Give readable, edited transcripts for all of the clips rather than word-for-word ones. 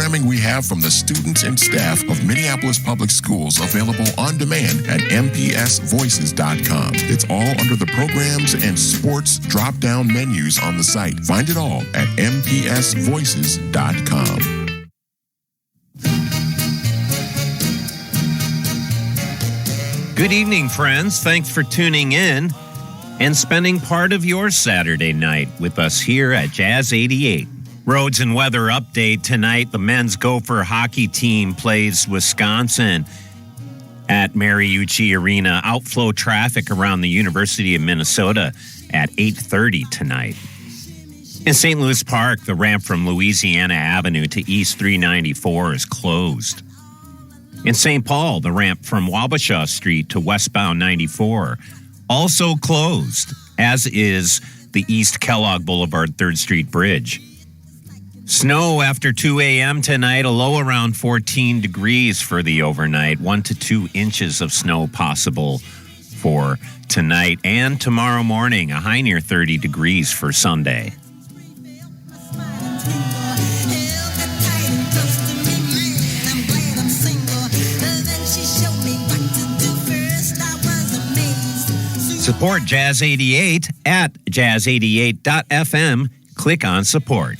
programming we have from the students and staff of Minneapolis Public Schools available on demand at mpsvoices.com. It's all under the programs and sports drop-down menus on the site. Find it all at mpsvoices.com. Good evening, friends. Thanks for tuning in and spending part of your Saturday night with us here at Jazz88. Roads and weather update tonight. The men's Gopher hockey team plays Wisconsin at Mariucci Arena. Outflow traffic around the University of Minnesota at 8:30 tonight. In St. Louis Park, the ramp from Louisiana Avenue to East 394 is closed. In St. Paul, the ramp from Wabasha Street to westbound 94 also closed, as is the East Kellogg Boulevard 3rd Street Bridge. Snow after 2 a.m. tonight, a low around 14 degrees for the overnight. 1 to 2 inches of snow possible for tonight and tomorrow morning, a high near 30 degrees for Sunday. Support Jazz88 at jazz88.fm. Click on support.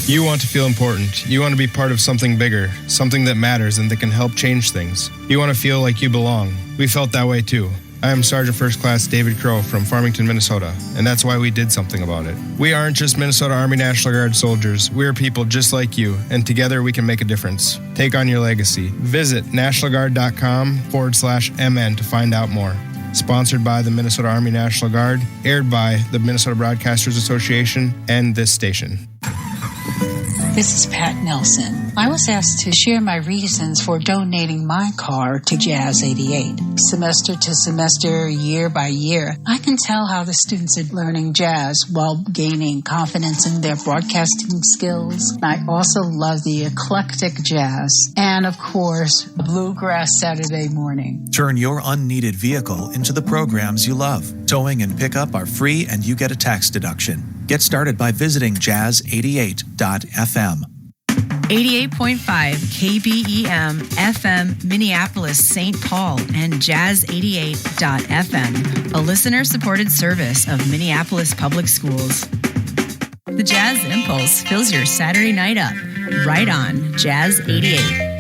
You want to feel important. You want to be part of something bigger, something that matters and that can help change things. You want to feel like you belong. We felt that way too. I am Sergeant First Class David Crow from Farmington, Minnesota, and that's why we did something about it. We aren't just Minnesota Army National Guard soldiers. We're people just like you, and together we can make a difference. Take on your legacy. Visit nationalguard.com/MN to find out more. Sponsored by the Minnesota Army National Guard, aired by the Minnesota Broadcasters Association and this station. This is Pat Nelson. I was asked to share my reasons for donating my car to Jazz88. Semester to semester, year by year, I can tell how the students are learning jazz while gaining confidence in their broadcasting skills. I also love the eclectic jazz and, of course, Bluegrass Saturday morning. Turn your unneeded vehicle into the programs you love. Towing and pickup are free and you get a tax deduction. Get started by visiting jazz88.fm. 88.5 KBEM FM Minneapolis, St. Paul, and Jazz88.fm, a listener-supported service of Minneapolis Public Schools. The Jazz Impulse fills your Saturday night up, right on Jazz 88.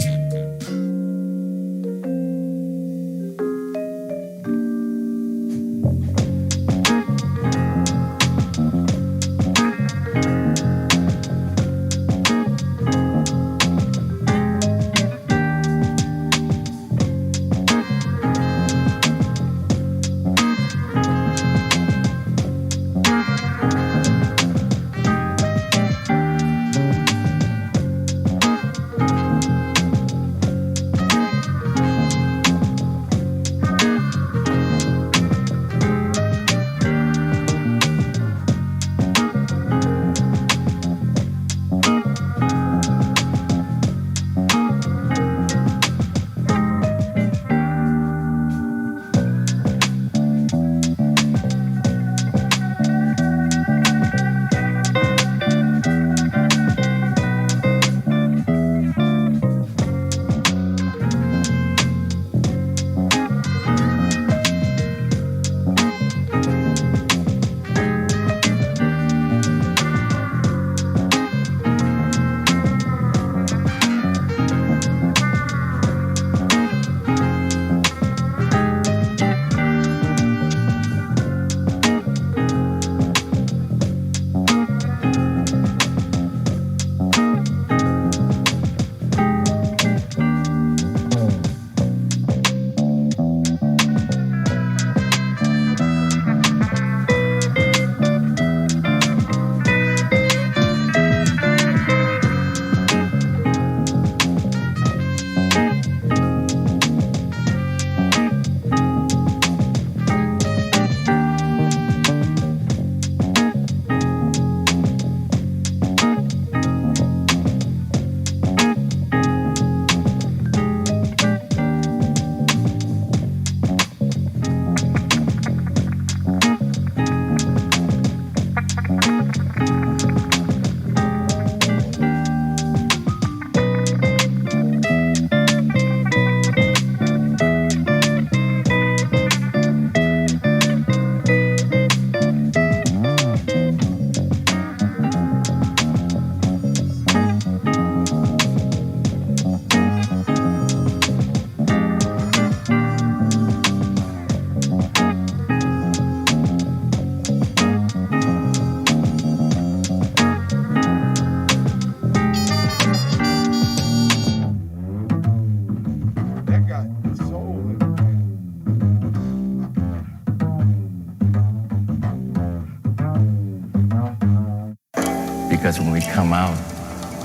because when we come out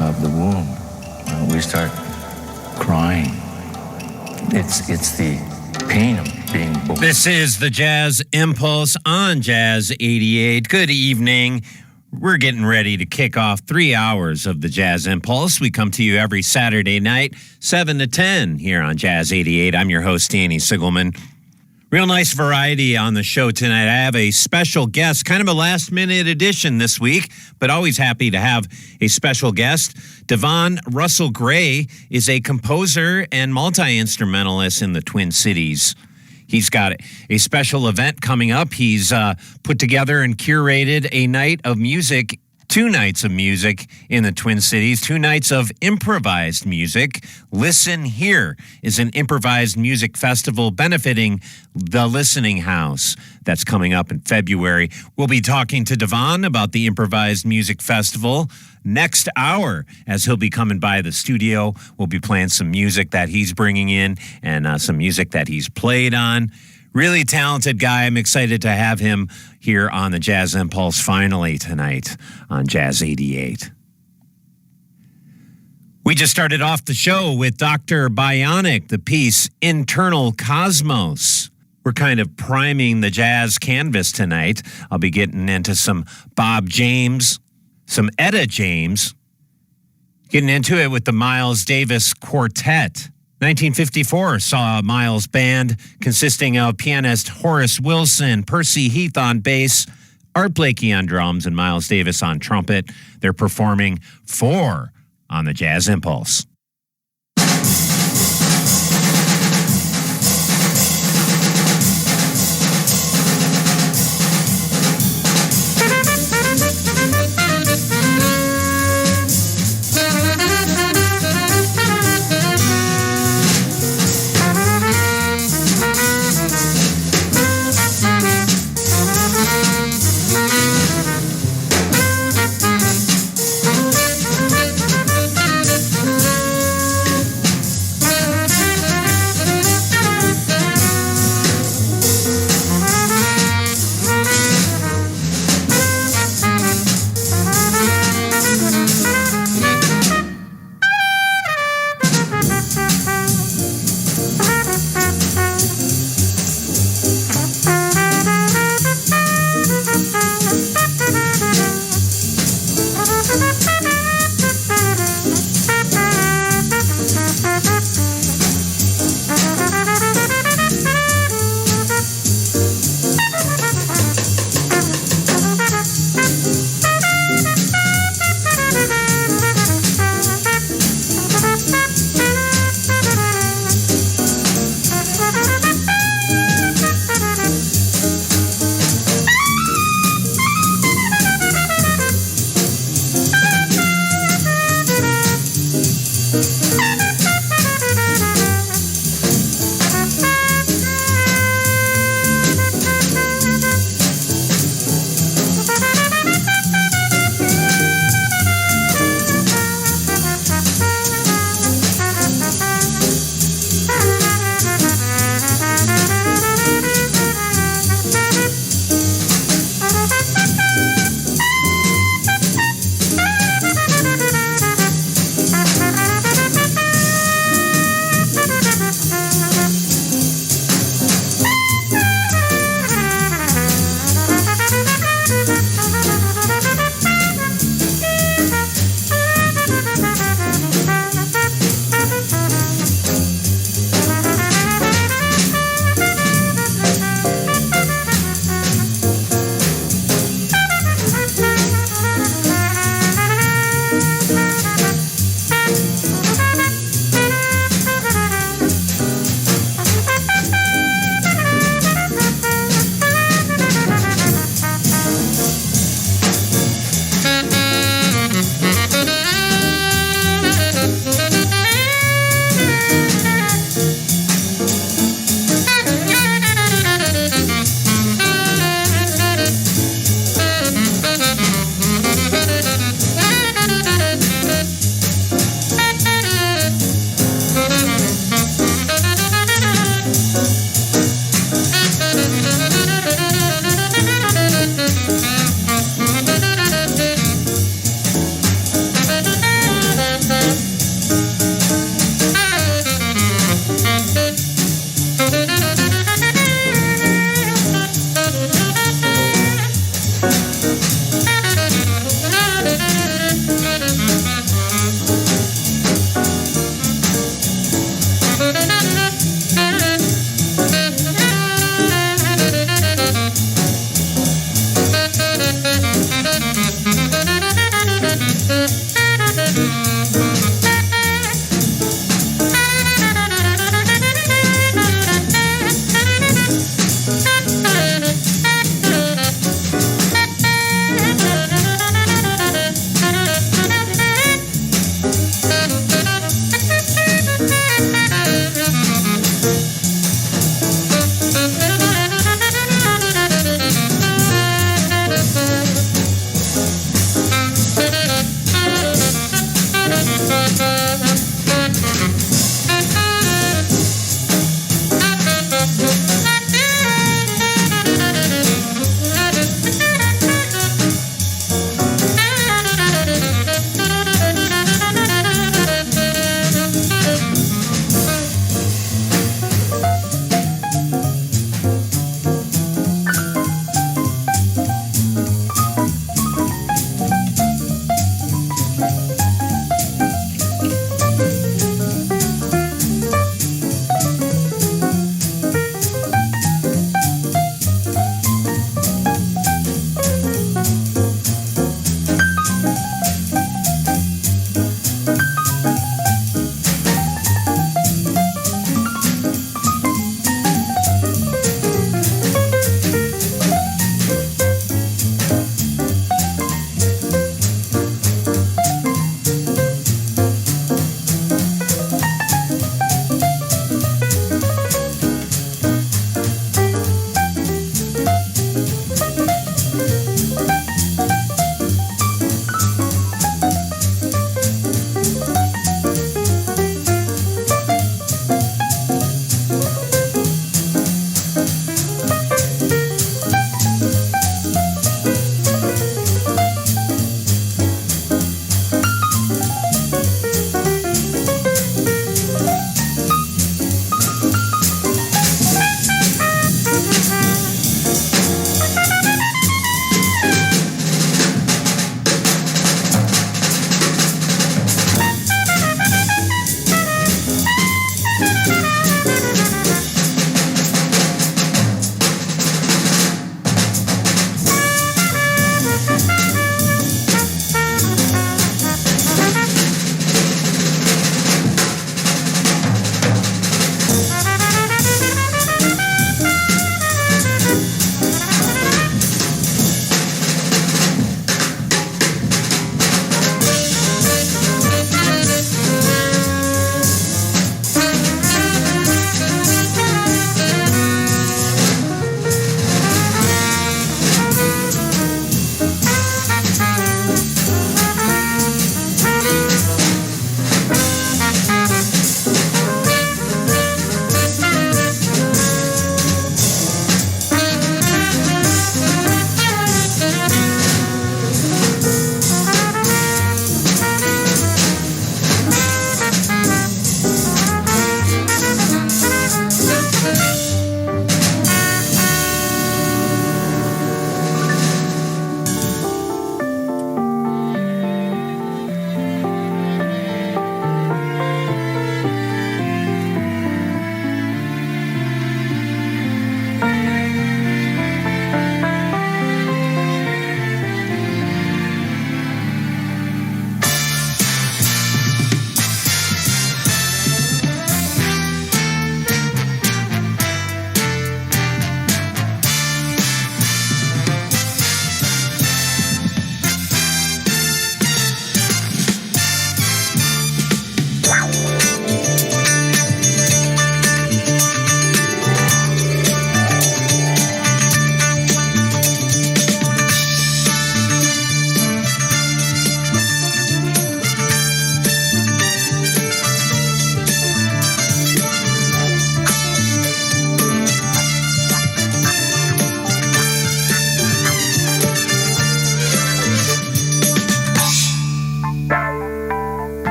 of the womb, we start crying. It's the pain of being born. This is the Jazz Impulse on Jazz 88. Good evening. We're getting ready to kick off 3 hours of the Jazz Impulse. We come to you every Saturday night, 7 to 10 here on Jazz 88. I'm your host, Danny Sigelman. Real nice variety on the show tonight. I have a special guest, kind of a last-minute addition this week, but always happy to have a special guest. Devon Russell Gray is a composer and multi-instrumentalist in the Twin Cities. He's got a special event coming up. He's put together and curated a night of music, 2 nights of music in the Twin Cities, 2 nights of improvised music. Listen Here is an improvised music festival benefiting the Listening House that's coming up in February. We'll be talking to Devon about the Improvised Music Festival next hour as he'll be coming by the studio. We'll be playing some music that he's bringing in and some music that he's played on. Really talented guy. I'm excited to have him here on the Jazz Impulse finally tonight on Jazz 88. We just started off the show with Dr. Bionic, the piece Internal Cosmos. We're kind of priming the jazz canvas tonight. I'll be getting into some Bob James, some Etta James, getting into it with the Miles Davis Quartet. 1954 saw a Miles band consisting of pianist Horace Wilson, Percy Heath on bass, Art Blakey on drums, and Miles Davis on trumpet. They're performing 4 on the Jazz Impulse.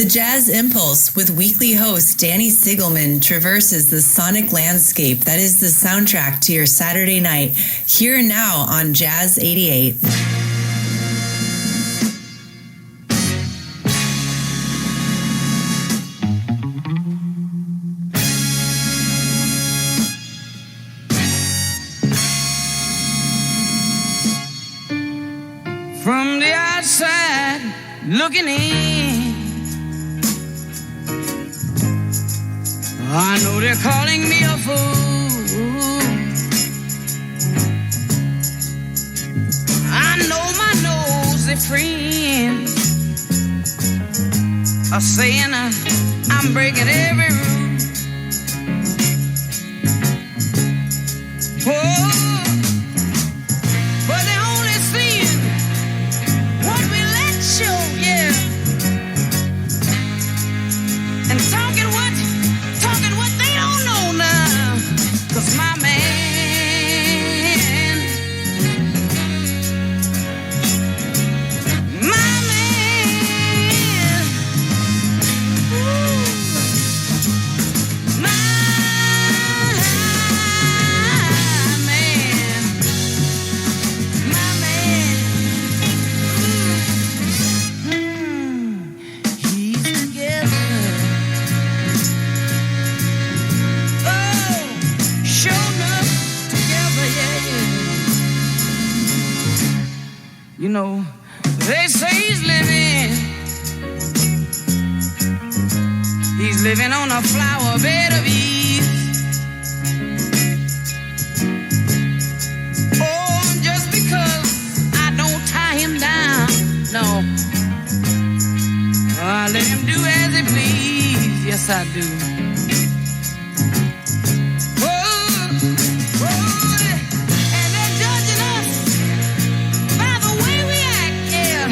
The Jazz Impulse with weekly host Danny Sigelman traverses the sonic landscape that is the soundtrack to your Saturday night, here and now on Jazz 88. From the outside looking in, I know they're calling me a fool. I know my nosy friends are saying I'm breaking every rule. Oh, but they're only seeing what we let show, yeah. And talking what they don't know now. 'Cause my man, ooh, my man, he's together. Oh, shown up together, yeah. You know, they say he's living on a flower bed of ease. Oh, just because I don't tie him down, no. I let him do as he please, yes I do. And they're judging us by the way we act, yeah.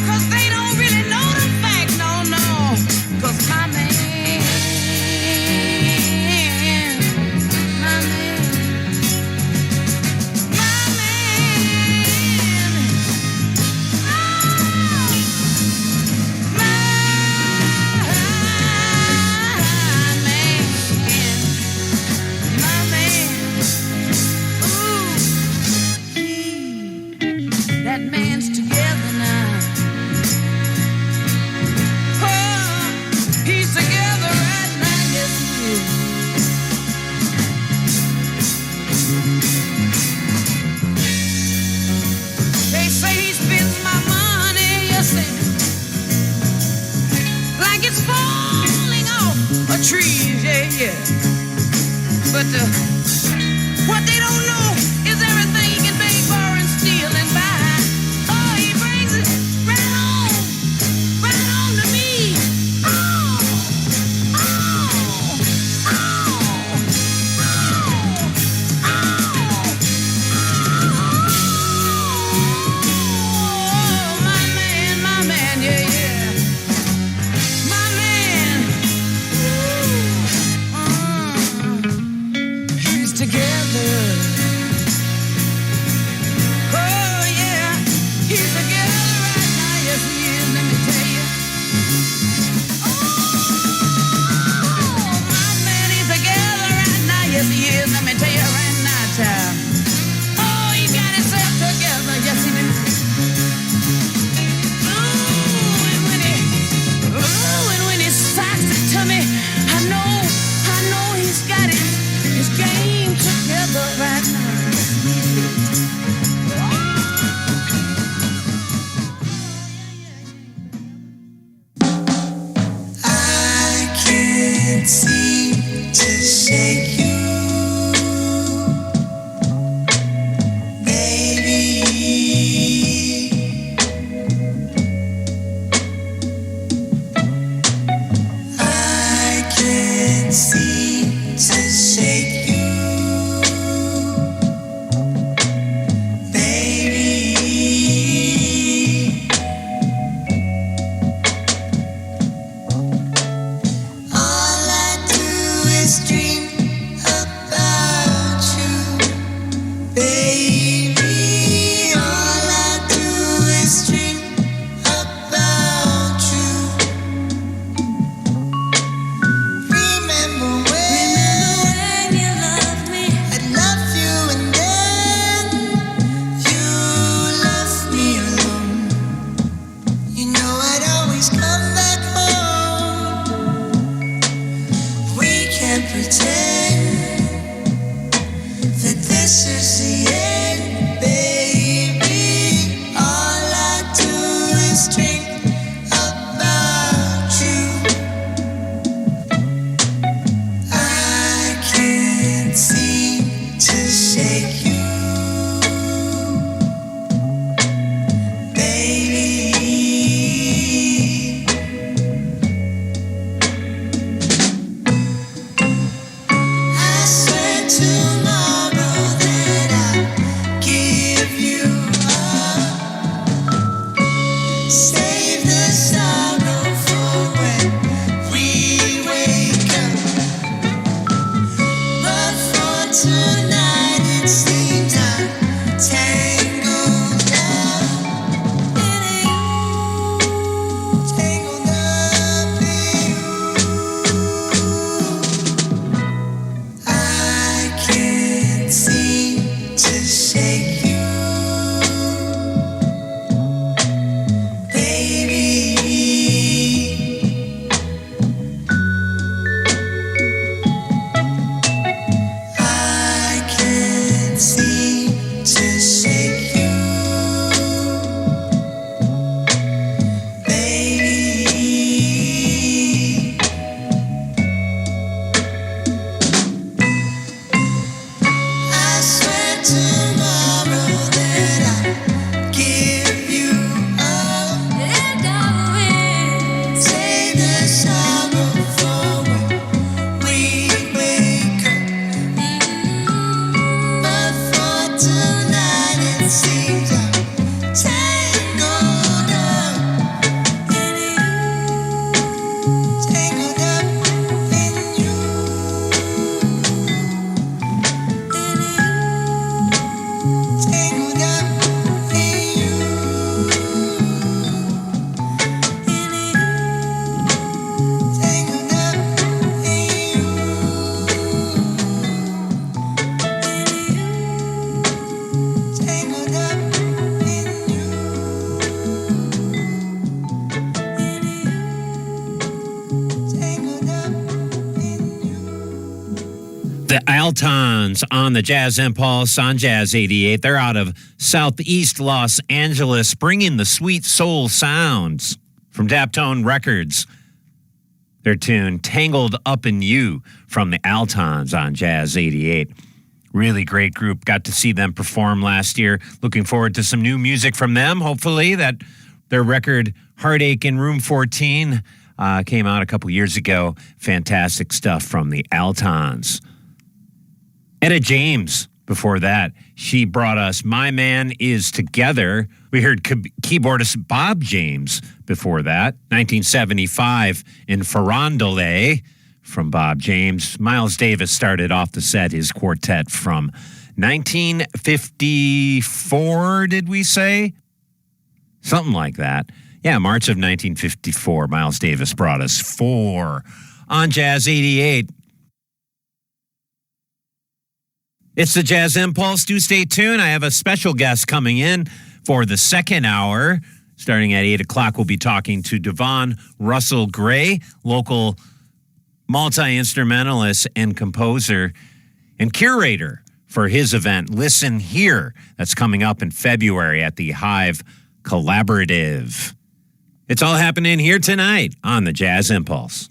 'Cause they don't really know the fact, no. 'Cause my man, that man's together now. Oh, he's together right now, yes he is. They say he spends my money, yes they do. Like it's falling off a tree, yeah. But what they don't know is everything he can beg, borrow, and steal and buy. Oh, he brings it right on to me. Oh, my man, yeah. My man, he's together. Altons on the Jazz Impulse on Jazz 88. They're out of Southeast Los Angeles, bringing the sweet soul sounds from Daptone Records. Their tune, Tangled Up in You, from the Altons on Jazz 88. Really great group. Got to see them perform last year. Looking forward to some new music from them, hopefully. That their record, Heartache in Room 14, came out a couple years ago. Fantastic stuff from the Altons. Etta James, before that, she brought us My Man Is Together. We heard keyboardist Bob James before that. 1975 in Farandole from Bob James. Miles Davis started off the set, his quartet from 1954, did we say? Something like that. Yeah, March of 1954, Miles Davis brought us 4 on Jazz 88. It's the Jazz Impulse. Do stay tuned. I have a special guest coming in for the second hour. Starting at 8 o'clock, we'll be talking to Devon Russell Gray, local multi-instrumentalist and composer and curator for his event, Listen Here. That's coming up in February at the Hive Collaborative. It's all happening here tonight on the Jazz Impulse.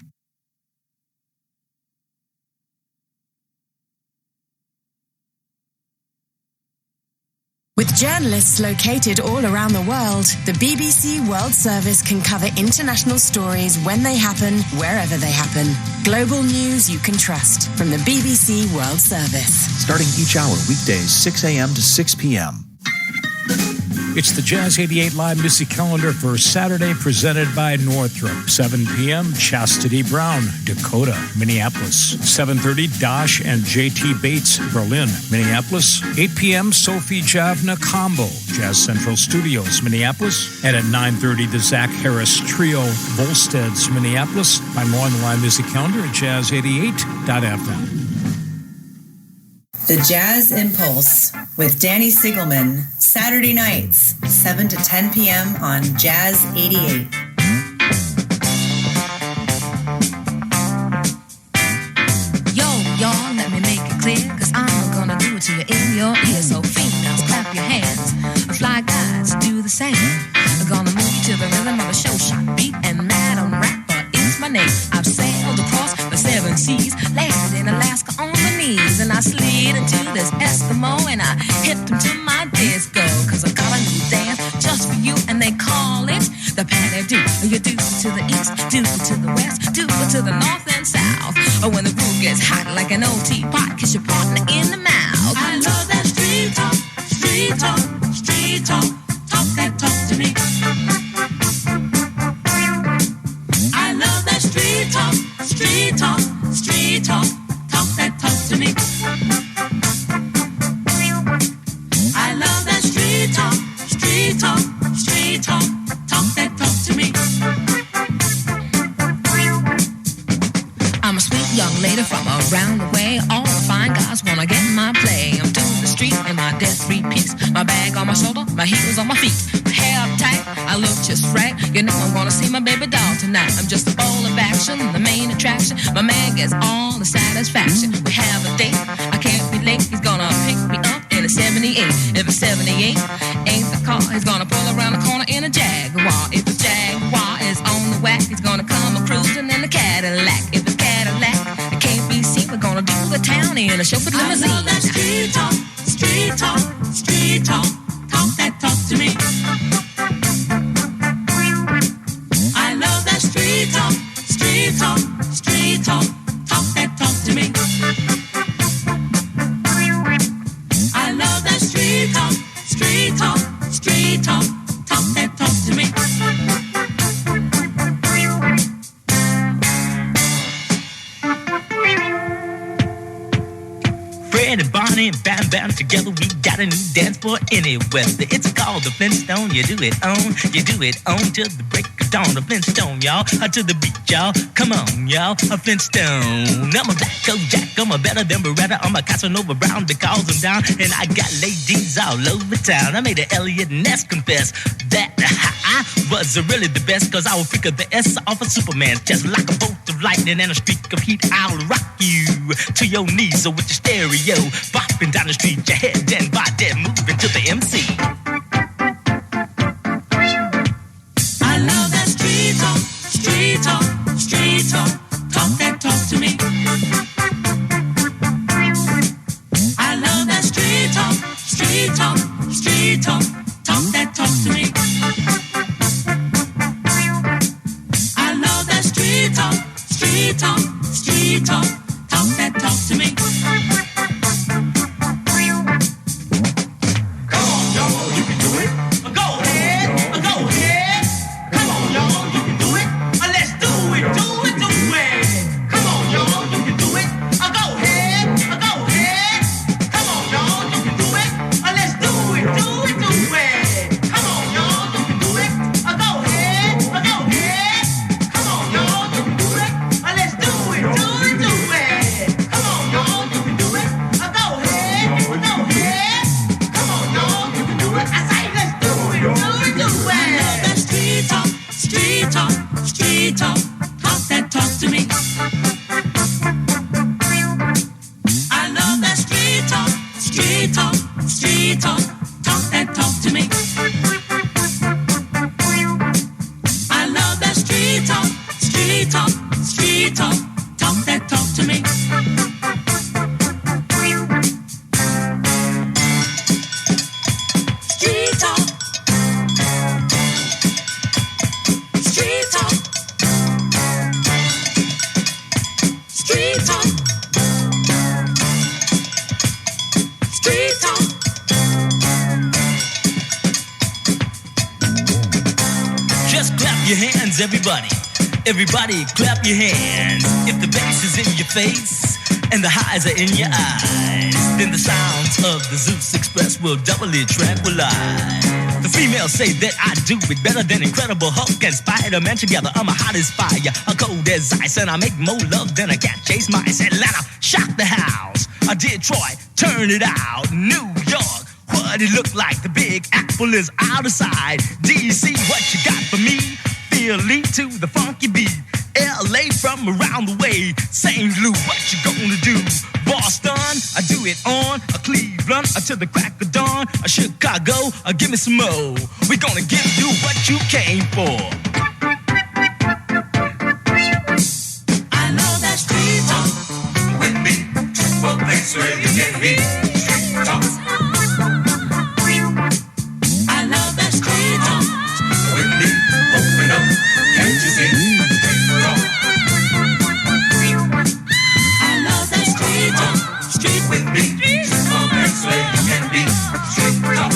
With journalists located all around the world, the BBC World Service can cover international stories when they happen, wherever they happen. Global news you can trust from the BBC World Service. Starting each hour, weekdays, 6 a.m. to 6 p.m. It's the Jazz 88 live music calendar for Saturday, presented by Northrop. 7 p.m., Chastity Brown, Dakota, Minneapolis. 7:30, Dosh and J.T. Bates, Berlin, Minneapolis. 8 p.m., Sophie Javna Combo, Jazz Central Studios, Minneapolis. And at 9:30, the Zach Harris Trio, Volsteads, Minneapolis. Find more on the live music calendar at jazz88.fm. The Jazz Impulse with Danny Sigelman, Saturday nights, 7 to 10 p.m. on Jazz 88. Yo, y'all, let me make it clear, cause I'm gonna do it to you in your ear. So females, clap your hands. Fly guys, do the same. I'm gonna move you to the rhythm of a show shot beat, and Madam Rapper is my name. I've sailed across the 7 seas, landed in Alaska on my knees, and I slid into this Eskimo, and I hipped him to my disco, cause I got a new dance just for you, and they call it the patty do. You do it to the east, do it to the west, do it to the north and south. Or when the groove gets hot like an old teapot, kiss your partner in the mouth. I love that street talk, street talk, street talk, talk that talk to me. I love that street talk, street talk, street talk, talk that talk to me. I love that street talk, street talk, street talk, talk that talk to me. I'm a sweet young lady from around the way. All the fine guys wanna get in my play. I'm doing the street in my death three-piece. My bag on my shoulder, my heels on my feet. My hair up tight, I look just right. You know I'm gonna see my baby doll tonight. I'm just a ball of action, the main attraction. My man gets all the satisfaction. We have a date, I can't be late. He's gonna pick me up in a 78. If it's 78 ain't the car, he's gonna pull around the corner in a Jaguar. If the Jaguar is on the whack, he's gonna come a-cruising in the Cadillac. If it's Cadillac, it can't be seen. We're gonna do the town in a chauffeured limousine. I love that street talk, street talk, street talk, talk that talk to me. I love that street talk, street talk, street talk, talk that talk to me. I love that street talk, street talk, street talk, talk that talk to me. Fred and Bonnie and Bam Bam together, we got a new dance for any weather. It's called the Flintstone. You do it on till the break of dawn. The Flintstone, y'all, to the beat, y'all. Come on, y'all, a Flintstone. I'm a black old Jack, I'm a better than Beretta. I'm a Casanova Brown because I'm down, and I got ladies all over town. I made an Elliot Ness confess that I was really the best, cause I will figure the S off of Superman. Just like a bolt of lightning and a streak of heat, I'll rock you to your knees with your stereo, bopping down the street, your head and body moving to the MC. I love that street talk, street talk, street talk, talk that talk to me. I love that street talk, street talk, street talk, talk that talk to me. I love that street talk, street talk, street talk, talk that talk to me. Come on, y'all, you can do it. Go ahead, go ahead. Come on, y'all, you can do it. Let's do it, do it, do it. Come on, y'all, you can do it. Go ahead, go ahead. Come on, y'all, you can do it. Let's do it, do it, do it. Come on, y'all, you can do it. Go ahead, go ahead. Come on, y'all, you can do it. Let's do it, do it, do it. Come on, y'all, you can do it. Go ahead, go ahead. Come on, y'all, you can do it. I say let's do it, do it, do it. I love that street talk, street talk, street talk, talk that talk to me. I love that street talk, street talk, street talk, talk that talk to me. I love that street talk, street talk, street talk, talk that talk to me. Street talk, street talk, street talk, street talk. Just clap your hands, everybody. Everybody clap your hands. If the bass is in your face and the highs are in your eyes, then the sounds of the Zeus Express will doubly tranquilize. The females say that I do it better than Incredible Hulk and Spider-Man together. I'm a hot as fire, a cold as ice, and I make more love than a cat chase mice. Atlanta, shock the house. Detroit, turn it out. New York, what it look like? The Big Apple is out of sight. DC, what you got for me? Philly to the funky beat. LA from around the way. St. Louis, what you gonna do? Boston, I do it on. Cleveland, to the crack of dawn. Chicago, give me some more. We're gonna give you what you came for. I love that street talk. With me, one place where you get me. Street talk. I love that street talk. With me, open up, can't you see? Street talk. I love that street talk. Street with me, one place where you get me. Street talk.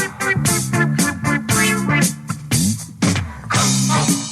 Come on.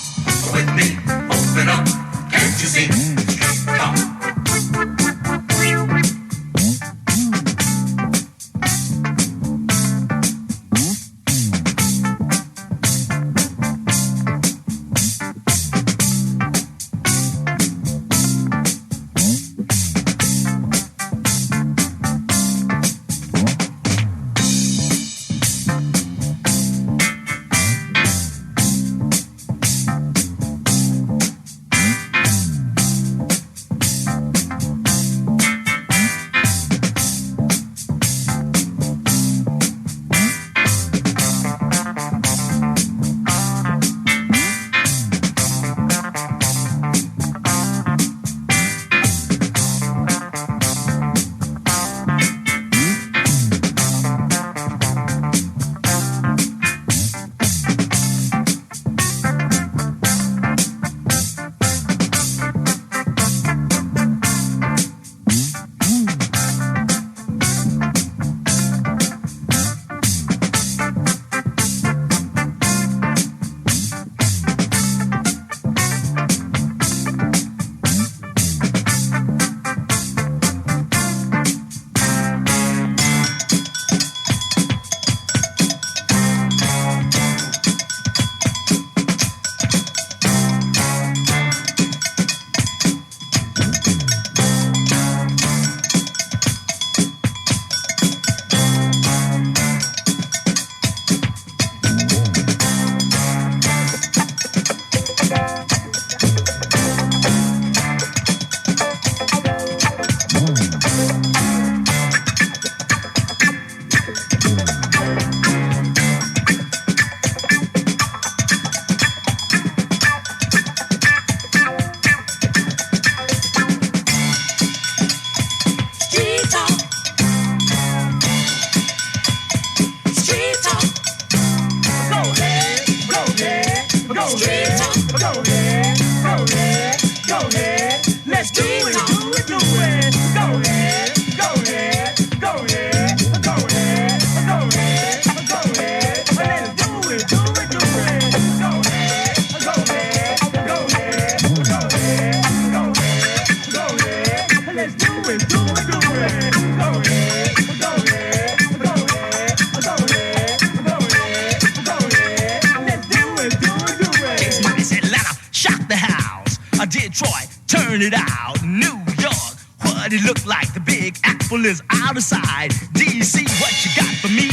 Turn it out, New York, what it look like? The Big Apple is out of sight. DC, what you got for me?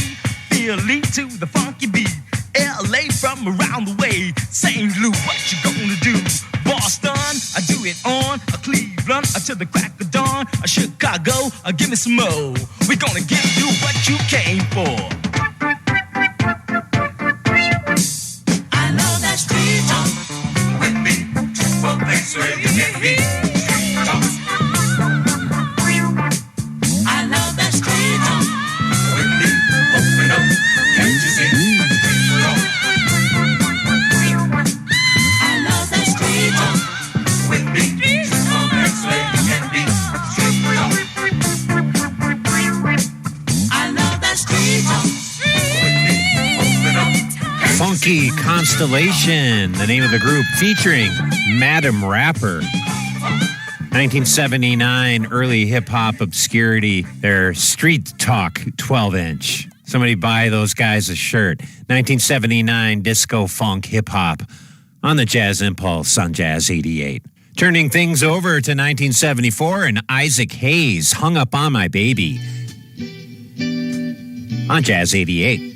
Philly to the funky beat. LA from around the way. St. Louis, what you gonna do? Boston, I do it on. Cleveland, to the crack of dawn. Chicago, give me some more. We're gonna give you what you came for. I know that street talk with me. Well, place where you get me. I love that street talk with me. Open up, can't you see? I love that street talk with me. Well, place where you get me. I love that street talk with me. Open up. Funky Constellation, the name of the group, featuring Madam Rapper. 1979, early hip-hop obscurity, their Street Talk 12-inch. Somebody buy those guys a shirt. 1979, disco funk hip-hop on the Jazz Impulse on Jazz 88. Turning things over to 1974, and Isaac Hayes, Hung Up on My Baby on Jazz 88.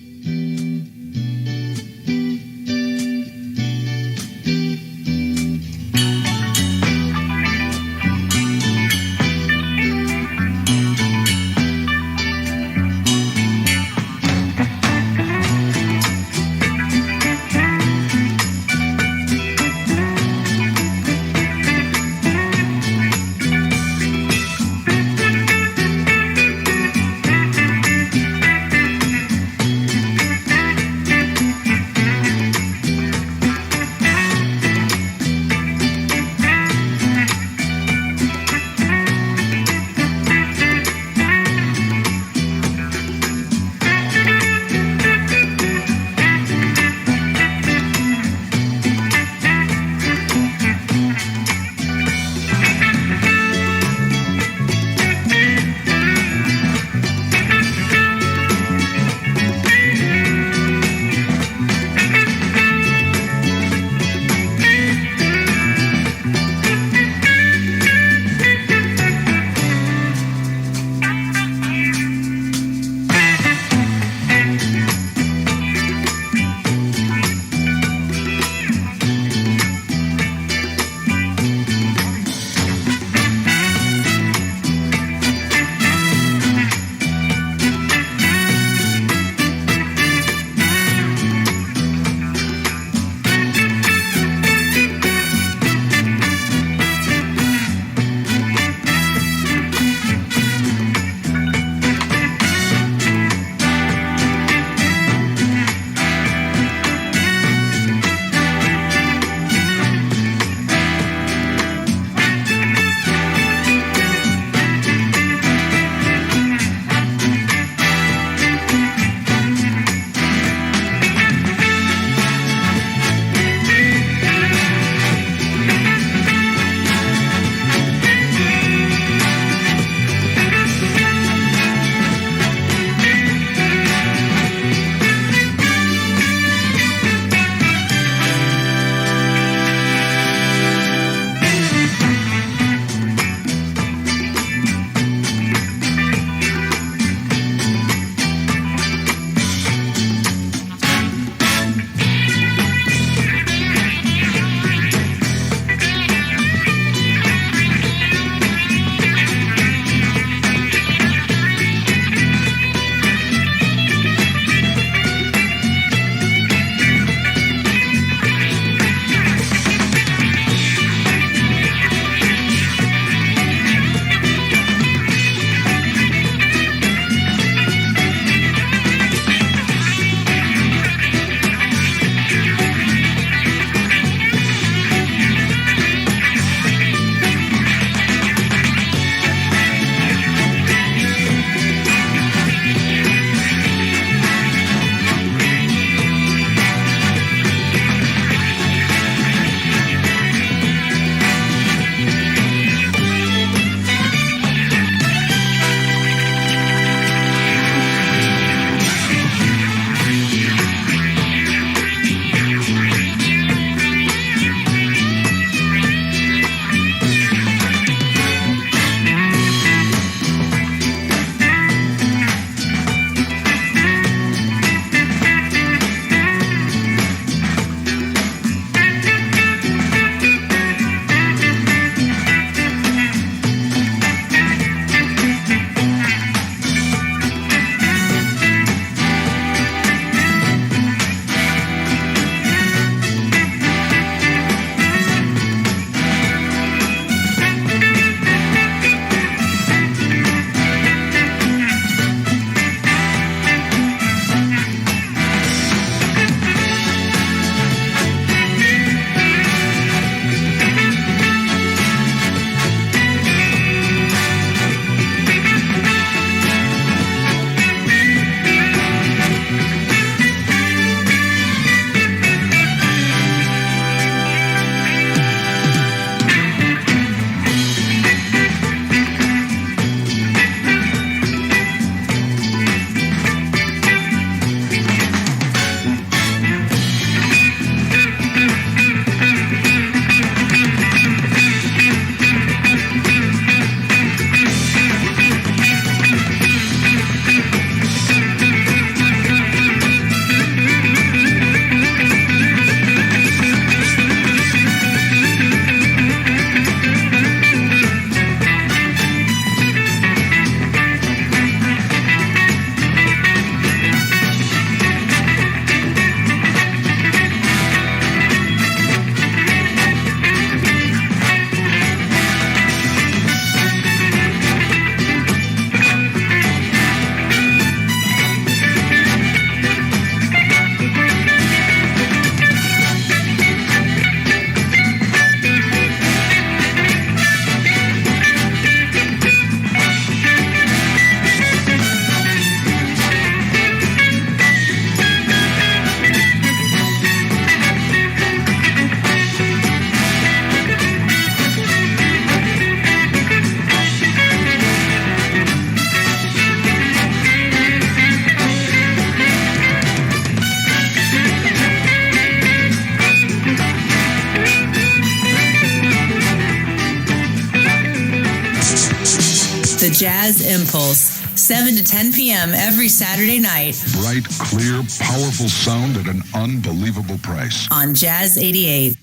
Jazz Impulse, 7 to 10 p.m. every Saturday night. Bright, clear, powerful sound at an unbelievable price. On Jazz 88.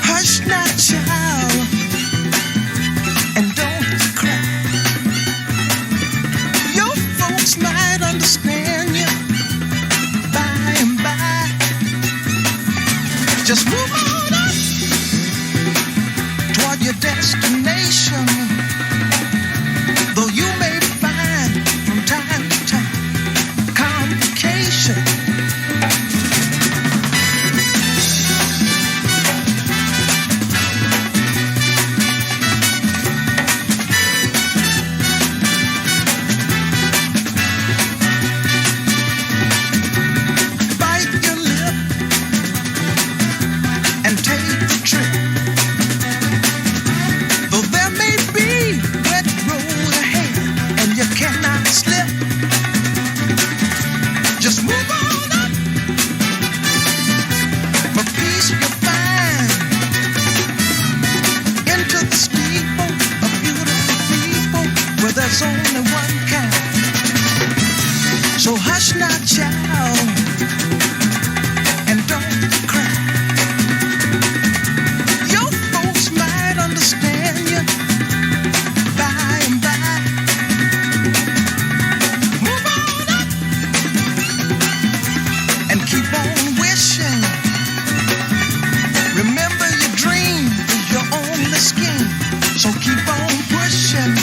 Hush now, child, and don't cry. Your folks might understand you by and by. Just move on up toward your destination. Though you may find from time to time complication. Bite your lip and take the trip. Though there may be wet road ahead and you cannot slip, just move on up. For peace you'll find into the steeple of beautiful people where there's only one kind. So hush now, child, and don't cry. Your folks might understand you by and by. Move on up and keep on wishing. Remember your dream is your only scheme, so keep on pushing.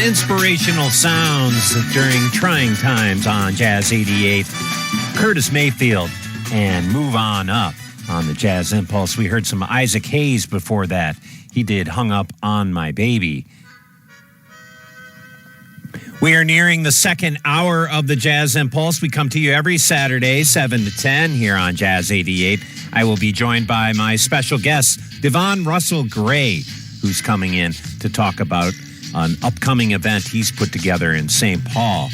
inspirational sounds during trying times on Jazz 88. Curtis Mayfield and Move On Up on the Jazz Impulse. We heard some Isaac Hayes before that. He did Hung Up on My Baby. We are nearing the second hour of the Jazz Impulse. We come to you every Saturday, 7 to 10 here on Jazz 88. I will be joined by my special guest, Devon Russell Gray, who's coming in to talk about an upcoming event he's put together in St. Paul.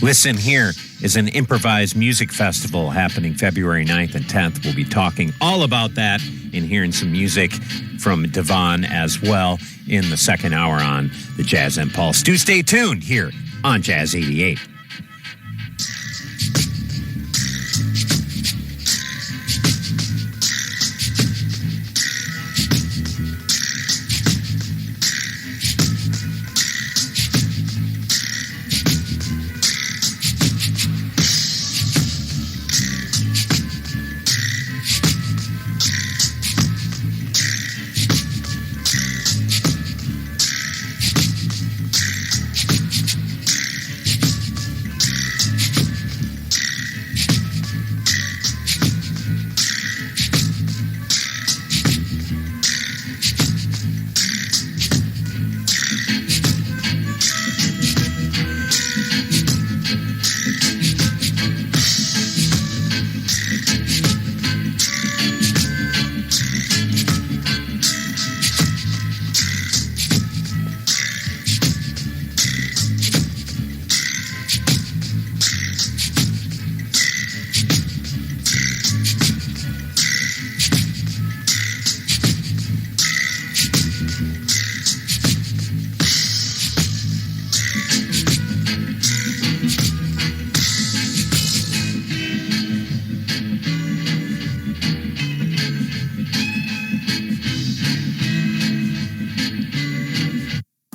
Listen Here is an improvised music festival happening February 9th and 10th. We'll be talking all about that and hearing some music from Devon as well in the second hour on the Jazz Impulse. Do stay tuned here on Jazz 88.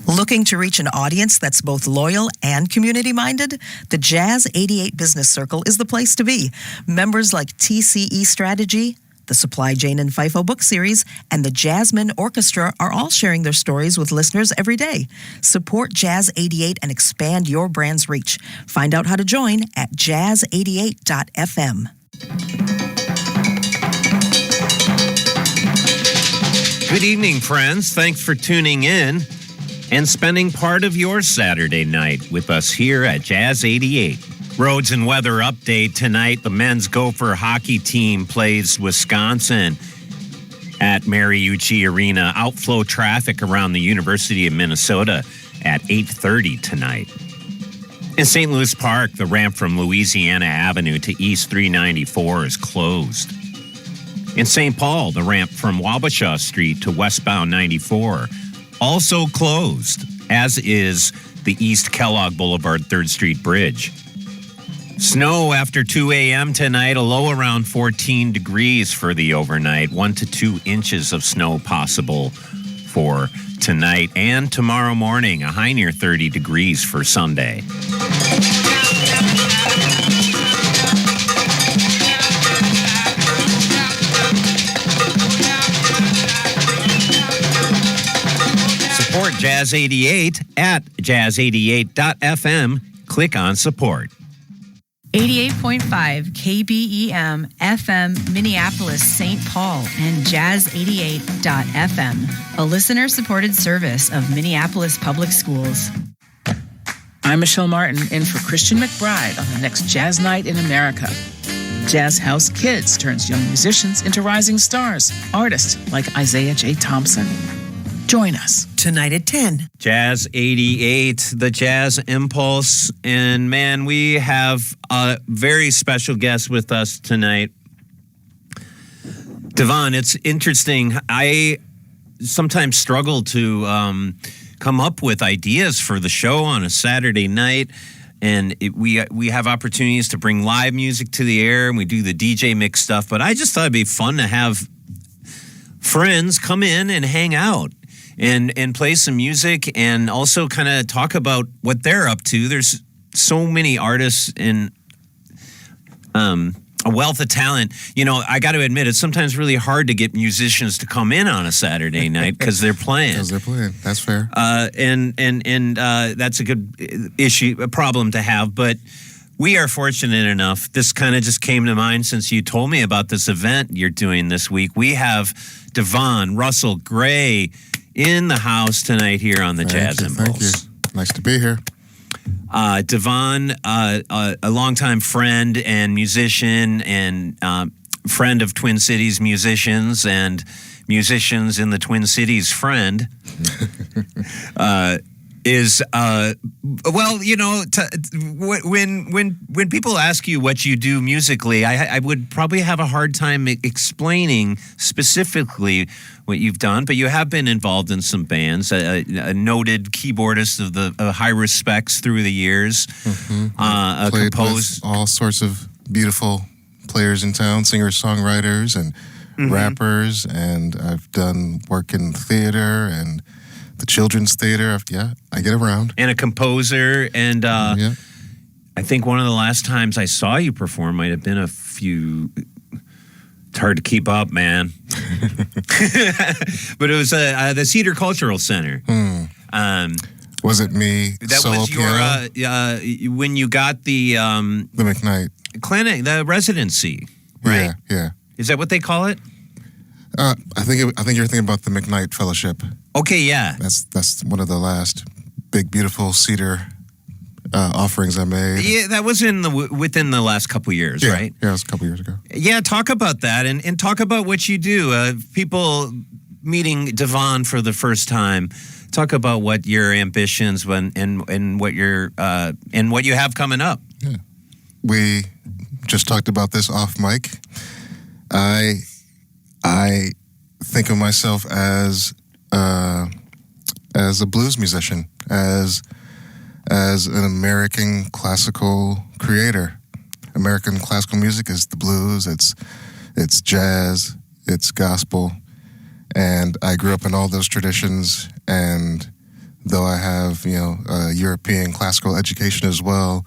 Looking to reach an audience that's both loyal and community-minded? The Jazz 88 Business Circle is the place to be. Members like TCE Strategy, the Supply Jane and FIFO book series, and the Jasmine Orchestra are all sharing their stories with listeners every day. Support Jazz 88 and expand your brand's reach. Find out how to join at jazz88.fm. Good evening, friends. Thanks for tuning in and spending part of your Saturday night with us here at Jazz 88. Roads and weather update tonight. The men's Gopher hockey team plays Wisconsin at Mariucci Arena. Outflow traffic around the University of Minnesota at 8:30 tonight. In St. Louis Park, the ramp from Louisiana Avenue to East 394 is closed. In St. Paul, the ramp from Wabasha Street to westbound 94 also closed, as is the East Kellogg Boulevard 3rd Street Bridge. Snow after 2 a.m. tonight, a low around 14 degrees for the overnight. 1 to 2 inches of snow possible for tonight and tomorrow morning. A high near 30 degrees for Sunday. Support Jazz 88 at jazz88.fm. Click on support. 88.5 KBEM FM Minneapolis, St. Paul, and Jazz88.fm, a listener-supported service of Minneapolis Public Schools. I'm Michelle Martin, in for Christian McBride on the next Jazz Night in America. Jazz House Kids turns young musicians into rising stars, artists like Isaiah J. Thompson. Join us tonight at 10. Jazz 88, the Jazz Impulse. And man, we have a very special guest with us tonight. Devon, it's interesting. I sometimes struggle to come up with ideas for the show on a Saturday night. And we have opportunities to bring live music to the air, and we do the DJ mix stuff. But I just thought it'd be fun to have friends come in and hang out and play some music and also kind of talk about what they're up to. There's so many artists and a wealth of talent. You know, I got to admit, it's sometimes really hard to get musicians to come in on a Saturday night because they're playing. Because they're playing. That's fair. And that's a good a problem to have. But we are fortunate enough. This kind of just came to mind since you told me about this event you're doing this week. We have Devon Russell Gray in the house tonight here on the Jazz Impulse. Thank you. Nice to be here. Devon, a longtime friend and musician and friend of Twin Cities musicians and musicians in the Twin Cities friend, is well, you know, when people ask you what you do musically, I would probably have a hard time explaining specifically what you've done, but you have been involved in some bands, a noted keyboardist of the high respects through the years, Played with all sorts of beautiful players in town, singer-songwriters and rappers, and I've done work in theater and the children's theater. I get around. And a composer, and I think one of the last times I saw you perform might have been a few... It's hard to keep up, man. But it was the Cedar Cultural Center. Was it me? That solo was your when you got the McKnight clinic, the residency, right? Yeah. Is that what they call it? I think you're thinking about the McKnight Fellowship. Okay, yeah. That's one of the last big, beautiful Cedar offerings I made. Yeah, that was within the last couple of years, right? Yeah, it was a couple years ago. Yeah, talk about that and talk about what you do. People meeting Devon for the first time. Talk about what your ambitions and what your and what you have coming up. Yeah, we just talked about this off mic. I think of myself as a blues musician, as an American classical creator. American classical music is the blues, it's jazz, it's gospel, and I grew up in all those traditions, and though I have, a European classical education as well,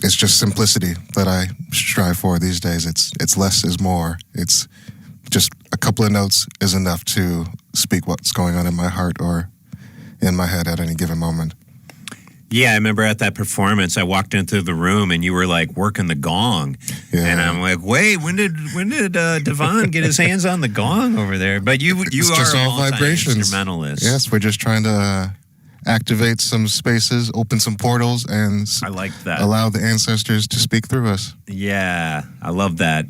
it's just simplicity that I strive for these days. It's less is more. It's just a couple of notes is enough to speak what's going on in my heart or in my head at any given moment. Yeah, I remember at that performance, I walked into the room and you were like working the gong, and I'm like, wait, when did Devon get his hands on the gong over there? But you it's are just a all vibrations. Instrumentalist. Yes, we're just trying to activate some spaces, open some portals, and I like that. Allow the ancestors to speak through us. Yeah, I love that.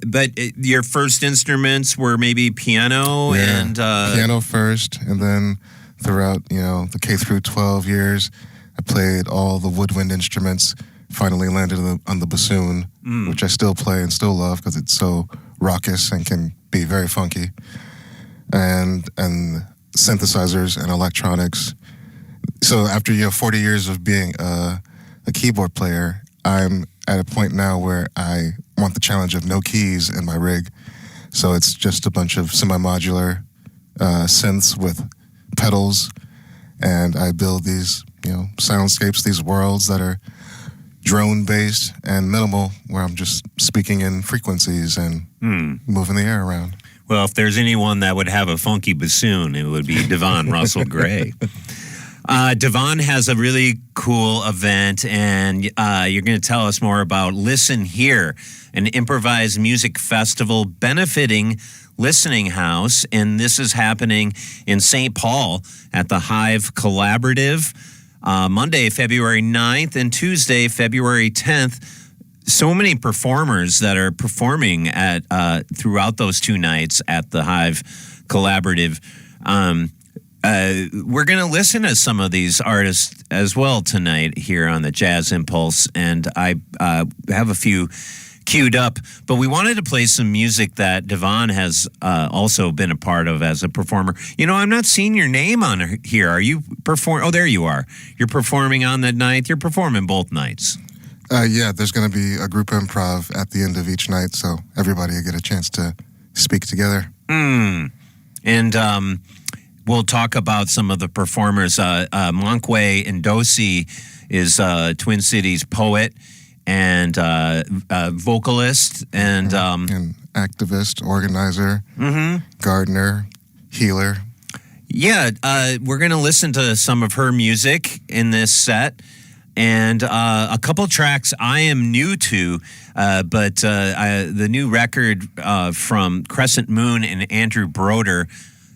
But your first instruments were maybe piano and piano first, and then throughout the K through 12 years, I played all the woodwind instruments. Finally landed on the bassoon, which I still play and still love because it's so raucous and can be very funky, and synthesizers and electronics. So after 40 years of being a keyboard player, I'm at a point now where I want the challenge of no keys in my rig. So it's just a bunch of semi-modular synths with pedals, and I build these soundscapes, these worlds that are drone-based and minimal, where I'm just speaking in frequencies and moving the air around. Well, if there's anyone that would have a funky bassoon, it would be Devon Russell Gray. Devon has a really cool event, and you're going to tell us more about Listen Here, an improvised music festival benefiting Listening House, and this is happening in St. Paul at the Hive Collaborative, Monday, February 9th, and Tuesday, February 10th. So many performers that are performing at throughout those two nights at the Hive Collaborative. We're going to listen to some of these artists as well tonight here on the Jazz Impulse, and I have a few queued up, but we wanted to play some music that Devon has also been a part of as a performer. I'm not seeing your name on here. Are you performing? Oh, there you are. You're performing on that night. You're performing both nights. Yeah, there's going to be a group improv at the end of each night, so everybody will get a chance to speak together. And we'll talk about some of the performers. Monkwe Ndosi is Twin Cities poet and vocalist and activist, organizer, gardener, healer. Yeah, we're going to listen to some of her music in this set. And a couple tracks I am new to, but the new record from Crescent Moon and Andrew Broder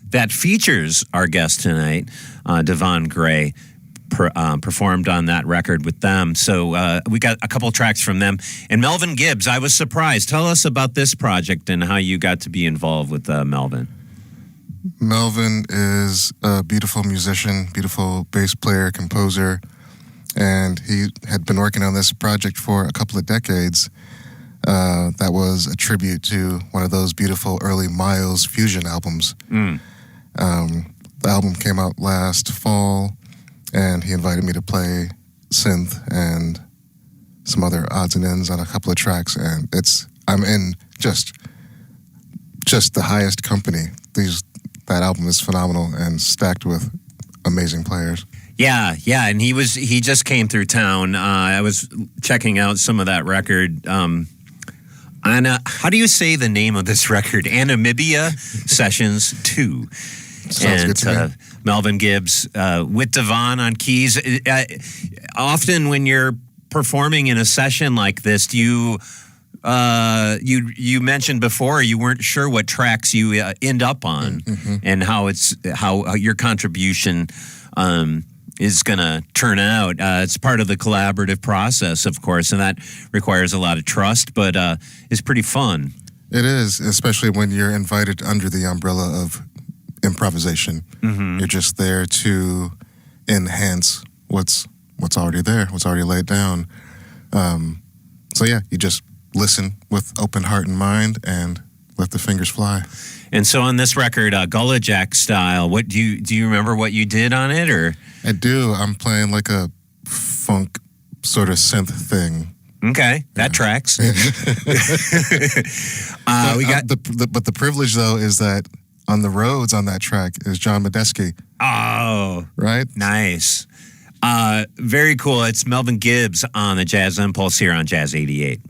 that features our guest tonight, Devon Gray, performed on that record with them. So we got a couple tracks from them. And Melvin Gibbs, I was surprised. Tell us about this project and how you got to be involved with Melvin. Melvin is a beautiful musician, beautiful bass player, composer, and he had been working on this project for a couple of decades. That was a tribute to one of those beautiful early Miles fusion albums. The album came out last fall, and he invited me to play synth and some other odds and ends on a couple of tracks, and I'm in just the highest company. That album is phenomenal and stacked with amazing players. Yeah, and he just came through town. I was checking out some of that record. Anna, how do you say the name of this record? Anamibia Sessions 2. Sounds good to me. Melvin Gibbs with Devon on keys. Often when you're performing in a session like this, you mentioned before you weren't sure what tracks you end up on, and how your contribution is going to turn out. It's part of the collaborative process, of course, and that requires a lot of trust, but it's pretty fun. It is, especially when you're invited under the umbrella of improvisation. You're just there to enhance what's already there, what's already laid down. So yeah, you just listen with open heart and mind and let the fingers fly. And so on this record, Gullah Jack style, what do you remember what you did on it, or? I do. I'm playing like a funk sort of synth thing. Okay, that tracks. But the privilege though is that on the Rhodes on that track is John Medeski. Oh, right, nice. Very cool. It's Melvin Gibbs on the Jazz Impulse here on Jazz 88.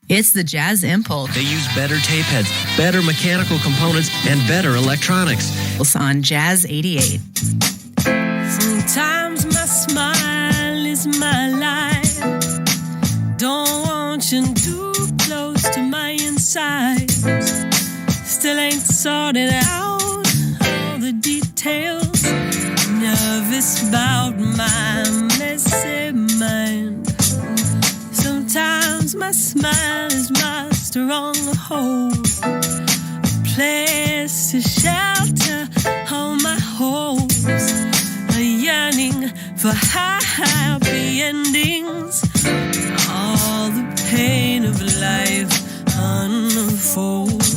It's the Jazz Impulse. They use better tape heads, better mechanical components, and better electronics. It's on Jazz 88. Sometimes my smile is my life. Don't want you too close to my insides. Still ain't sorted out all the details. Nervous about my messy mind. Sometimes my smile is my stronghold, a place to shelter all my hopes, a yearning for happy endings. All the pain of life unfolds.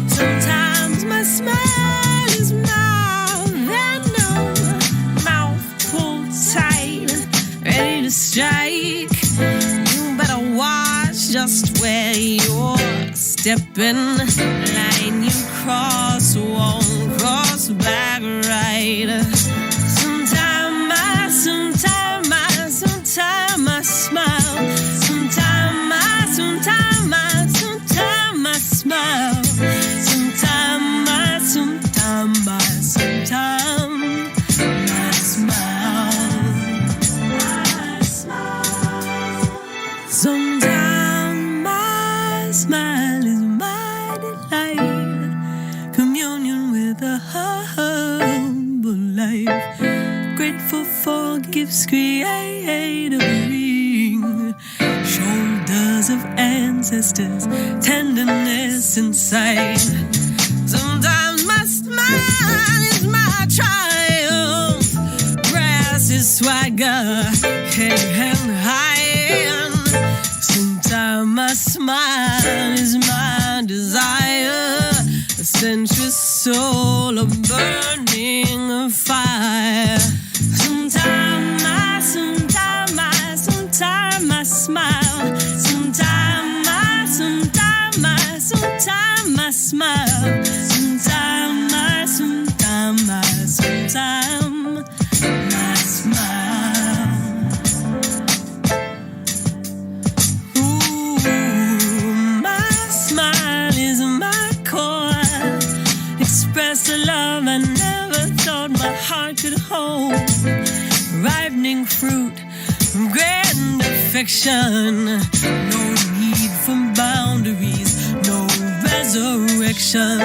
Sometimes my smile is my venom, mouth pulled tight, ready to strike. Watch just where you're stepping. Line you cross, won't cross back right. Sometimes I smile. Sometimes I smile. Sometimes I sometimes my smile is my delight, communion with a humble life, grateful for gifts creating, shoulders of ancestors, tenderness inside. Sometimes my smile is my triumph, brass is swagger, head held high. Sometimes my smile is my desire, a sensuous soul, a burning fire. Sometimes I smile. Sometimes I smile. Sometimes I smile. Express the love I never thought my heart could hold. Ripening fruit, grand affection. No need for boundaries, no resurrection.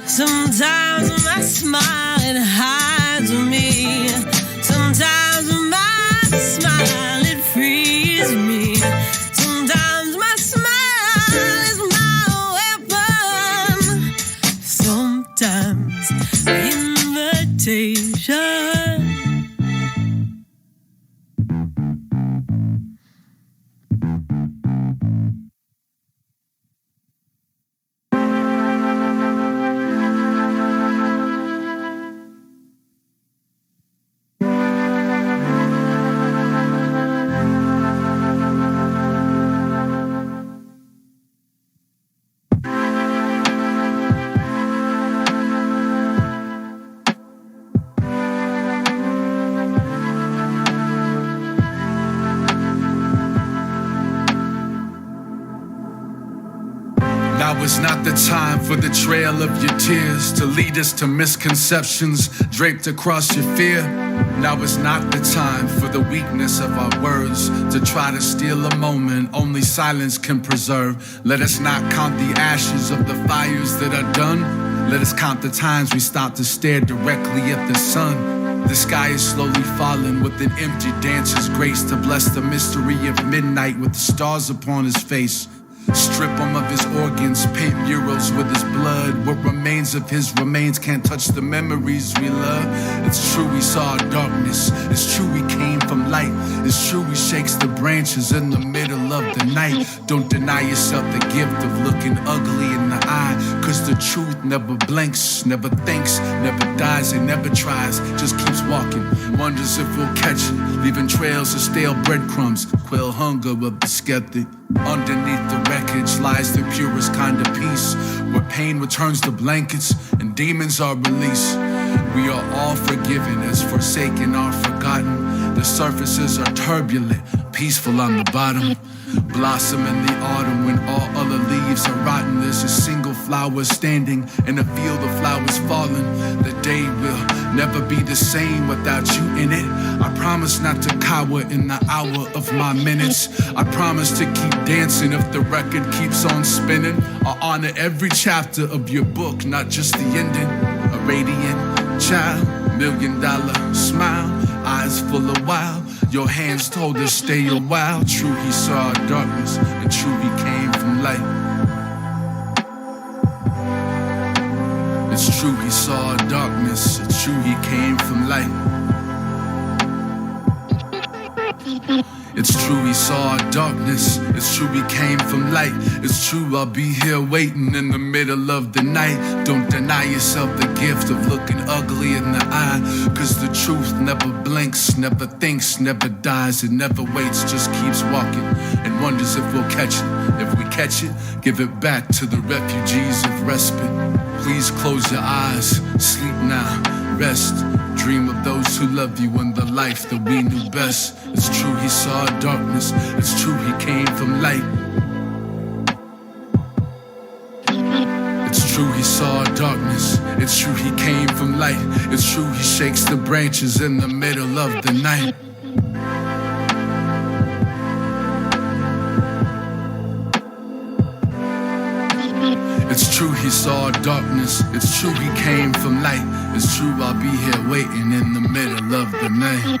Sometimes my smile, it hides me. Sometimes my smile, it frees me. Sometimes my smile is my weapon. Sometimes invitation. Now is not the time for the trail of your tears to lead us to misconceptions draped across your fear. Now is not the time for the weakness of our words to try to steal a moment only silence can preserve. Let us not count the ashes of the fires that are done. Let us count the times we stop to stare directly at the sun. The sky is slowly falling with an empty dancer's grace to bless the mystery of midnight with the stars upon his face. Strip him of his organs, paint murals with his blood. What remains of his remains can't touch the memories we love. It's true we saw darkness, it's true we came from light. It's true he shakes the branches in the middle of the night. Don't deny yourself the gift of looking ugly in the eye, cause the truth never blinks, never thinks, never dies, it never tries, just keeps walking. Wonders if we'll catch it, leaving trails of stale breadcrumbs, quell hunger of the skeptic. Underneath the wreckage lies the purest kind of peace, where pain returns to blankets and demons are released. We are all forgiven as forsaken are forgotten. The surfaces are turbulent, peaceful on the bottom. Blossom in the autumn when all other leaves are rotten. There's a single flower standing in a field of flowers falling. The day will never be the same without you in it. I promise not to cower in the hour of my minutes. I promise to keep dancing if the record keeps on spinning. I'll honor every chapter of your book, not just the ending. A radiant child, $1 million smile, eyes full of wild. Your hands told us stay a while. True, he saw darkness, and true, he came from light. It's true, he saw darkness. It's true, he came from light. It's true, he saw darkness. It's true, he came from light. It's true, I'll be here waiting in the middle of the night. Don't deny yourself the gift of looking ugly in the eye. Cause the truth never blinks, never thinks, never dies. It never waits, just keeps walking and wonders if we'll catch it. If we catch it, give it back to the refugees of respite. Please close your eyes, sleep now, rest. Dream of those who love you and the life that we knew best. It's true, he saw darkness. It's true, he came from light. It's true, he saw darkness. It's true, he came from light. It's true, he shakes the branches in the middle of the night. It's true, he saw darkness. It's true, he came from light. It's true, I'll be here waiting in the middle of the night.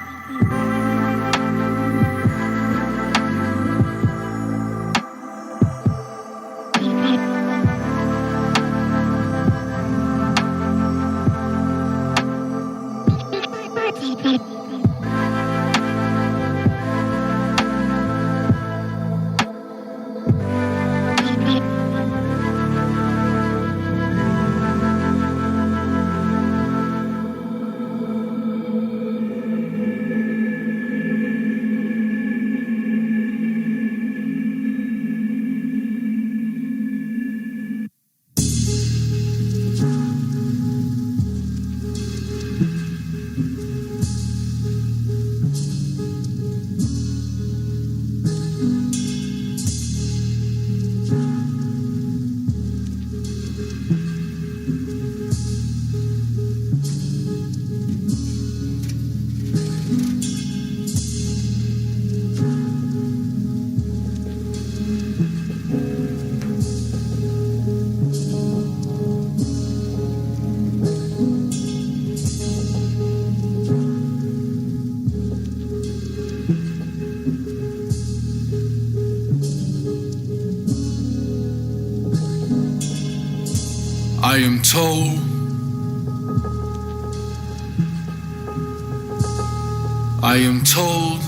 I am told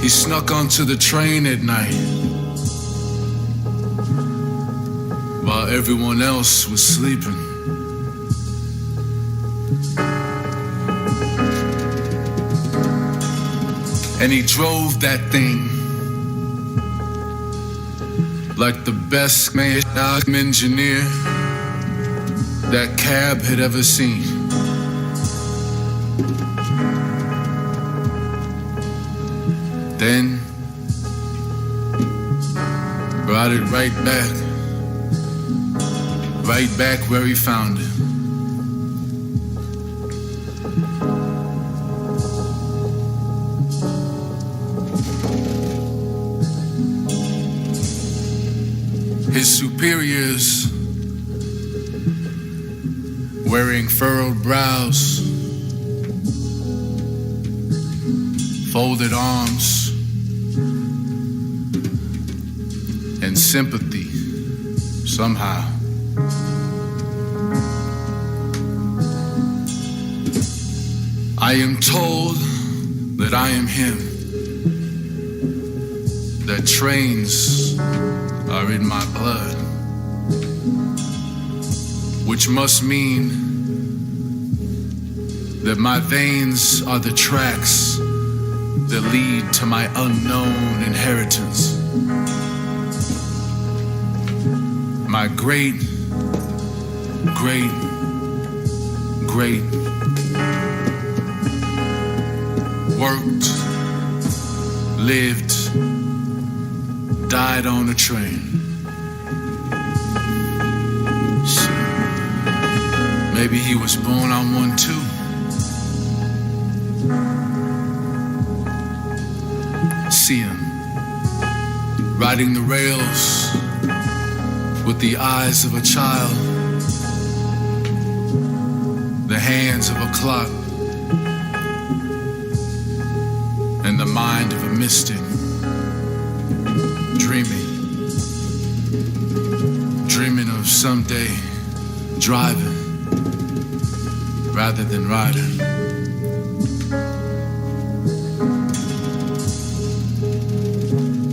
he snuck onto the train at night while everyone else was sleeping. And he drove that thing like the best engineer that cab had ever seen. Then brought it right back where he found it. His superiors wearing furrowed brows, folded arms, and sympathy somehow. I am told that I am him, that trains are in my blood, which must mean that my veins are the tracks that lead to my unknown inheritance. My great worked lived, died on a train. Shit. Maybe he was born on one too. See him riding the rails with the eyes of a child, the hands of a clock, and the mind of a mystic, dreaming of someday driving rather than riding.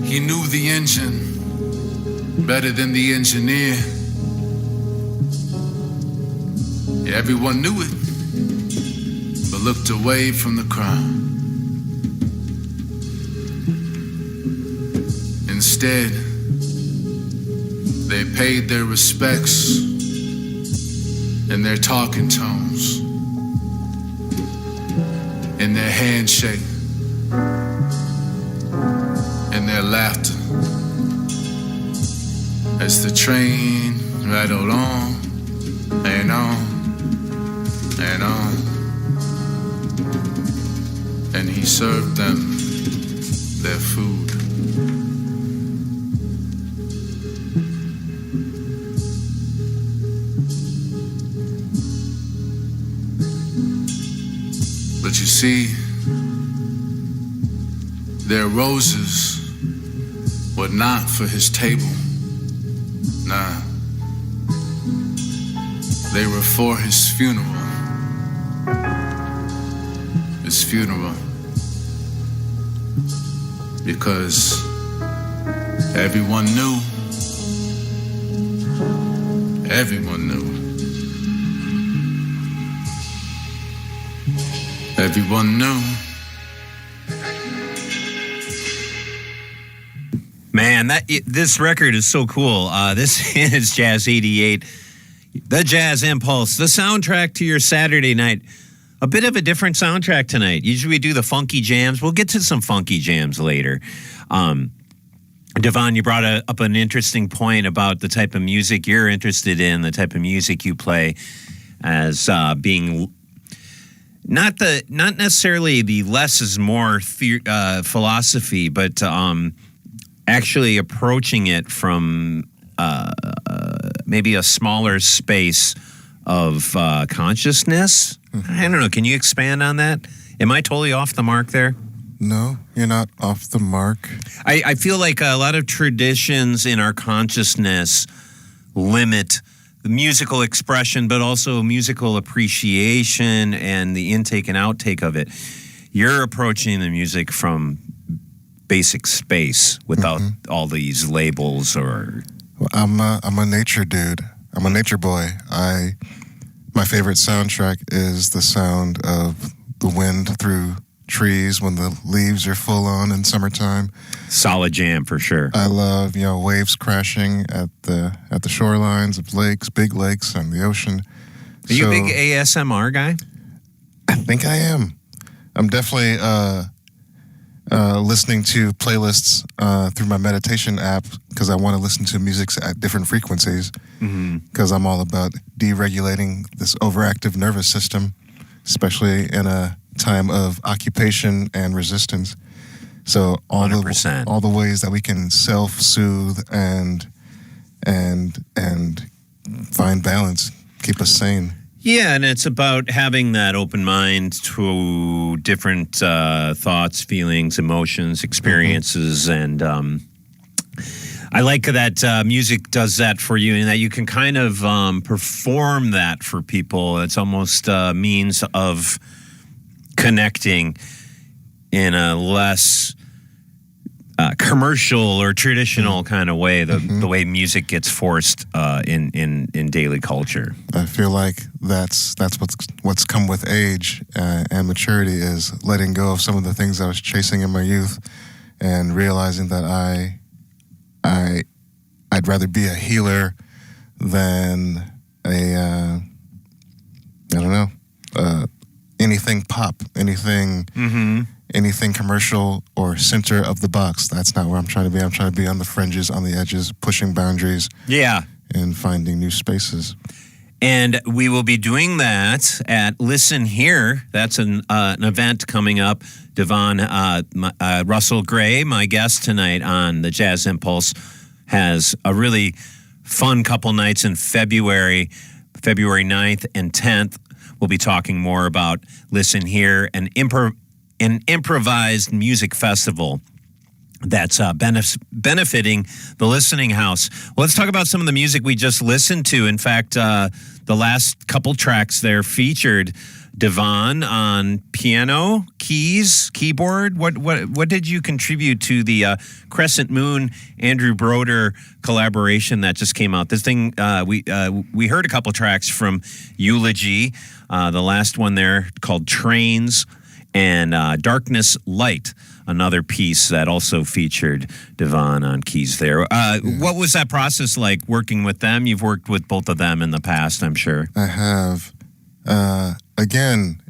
He knew the engine better than the engineer. Everyone knew it, but looked away from the crowd. Instead, they paid their respects in their talking tones, in their handshake, in their laughter, as the train rattled on and on and on, and he served them their food. But you see, their roses were not for his table. Nah. They were for his funeral. His funeral. Because everyone knew. Everyone knew. Everyone knew. Man, this record is so cool. This is Jazz88, the Jazz Impulse, the soundtrack to your Saturday night. A bit of a different soundtrack tonight. Usually we do the funky jams. We'll get to some funky jams later. Devon, you brought up an interesting point about the type of music you're interested in, the type of music you play as being not necessarily the less is more philosophy, but actually approaching it from maybe a smaller space of consciousness. I don't know. Can you expand on that? Am I totally off the mark there? No, you're not off the mark. I feel like a lot of traditions in our consciousness limit the musical expression, but also musical appreciation and the intake and outtake of it. You're approaching the music from basic space without all these labels or... Well, I'm a nature dude. I'm a nature boy. My favorite soundtrack is the sound of the wind through trees when the leaves are full on in summertime. Solid jam for sure. I love, waves crashing at the shorelines of lakes, big lakes, and the ocean. Are you a big ASMR guy? I think I am. I'm definitely listening to playlists through my meditation app because I want to listen to music at different frequencies because I'm all about deregulating this overactive nervous system, especially in a time of occupation and resistance. So all 100%. all the ways that we can self-soothe and find balance, keep us sane. Yeah, and it's about having that open mind to different thoughts, feelings, emotions, experiences, and I like that music does that for you, and that you can kind of perform that for people. It's almost a means of connecting in a less commercial or traditional kind of way, the way music gets forced in daily culture. I feel like that's what's come with age and maturity, is letting go of some of the things I was chasing in my youth and realizing that I'd rather be a healer than anything pop, anything anything commercial or center of the box. That's not where I'm trying to be. I'm trying to be on the fringes, on the edges, pushing boundaries. Yeah. And finding new spaces. And we will be doing that at Listen Here. That's an event coming up. Devon Russell Gray, my guest tonight on the Jazz Impulse, has a really fun couple nights in February 9th and 10th. We'll be talking more about Listen Here, an improvised music festival that's benefiting the Listening House. Well, let's talk about some of the music we just listened to. In fact, the last couple tracks there featured Devon on piano, keys, keyboard. What did you contribute to the Crescent Moon Andrew Broder collaboration that just came out? This thing we heard a couple tracks from Eulogy, the last one there called Trains, and Darkness Light, another piece that also featured Devon on keys there. What was that process like working with them? You've worked with both of them in the past, I'm sure. I have. Again,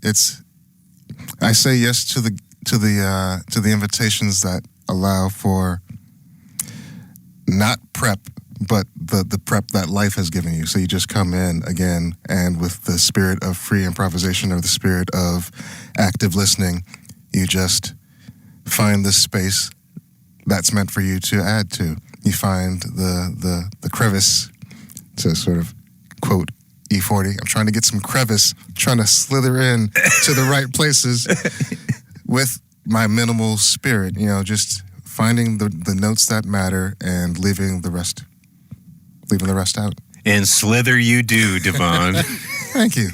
I say yes to the invitations that allow for not prep, but the prep that life has given you. So you just come in again, and with the spirit of free improvisation or the spirit of active listening, you just find the space that's meant for you to add to. You find the crevice to sort of quote E40. I'm trying to get some crevice, trying to slither in to the right places with my minimal spirit, just finding the notes that matter and leaving the rest out. And slither you do, Devon. Thank you.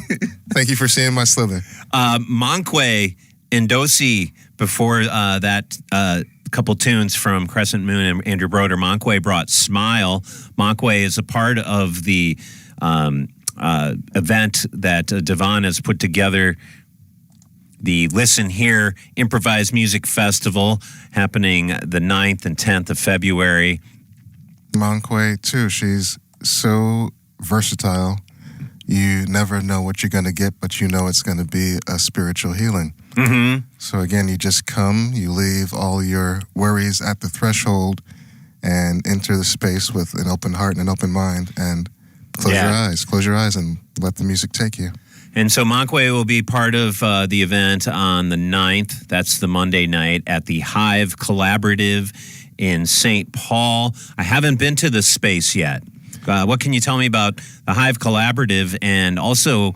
Thank you for seeing my slither. Monque and Dosi, before that couple tunes from Crescent Moon and Andrew Broder, Monque brought Smile. Monque is a part of the event that Devon has put together, the Listen Here Improvised Music Festival, happening the 9th and 10th of February. Monque, too, she's so versatile. You never know what you're going to get, but you know it's going to be a spiritual healing. Mm-hmm. So again, you just come, you leave all your worries at the threshold and enter the space with an open heart and an open mind, and close your eyes and let the music take you. And so Monque will be part of the event on the 9th. That's the Monday night at the Hive Collaborative in St. Paul. I haven't been to this space yet. What can you tell me about the Hive Collaborative, and also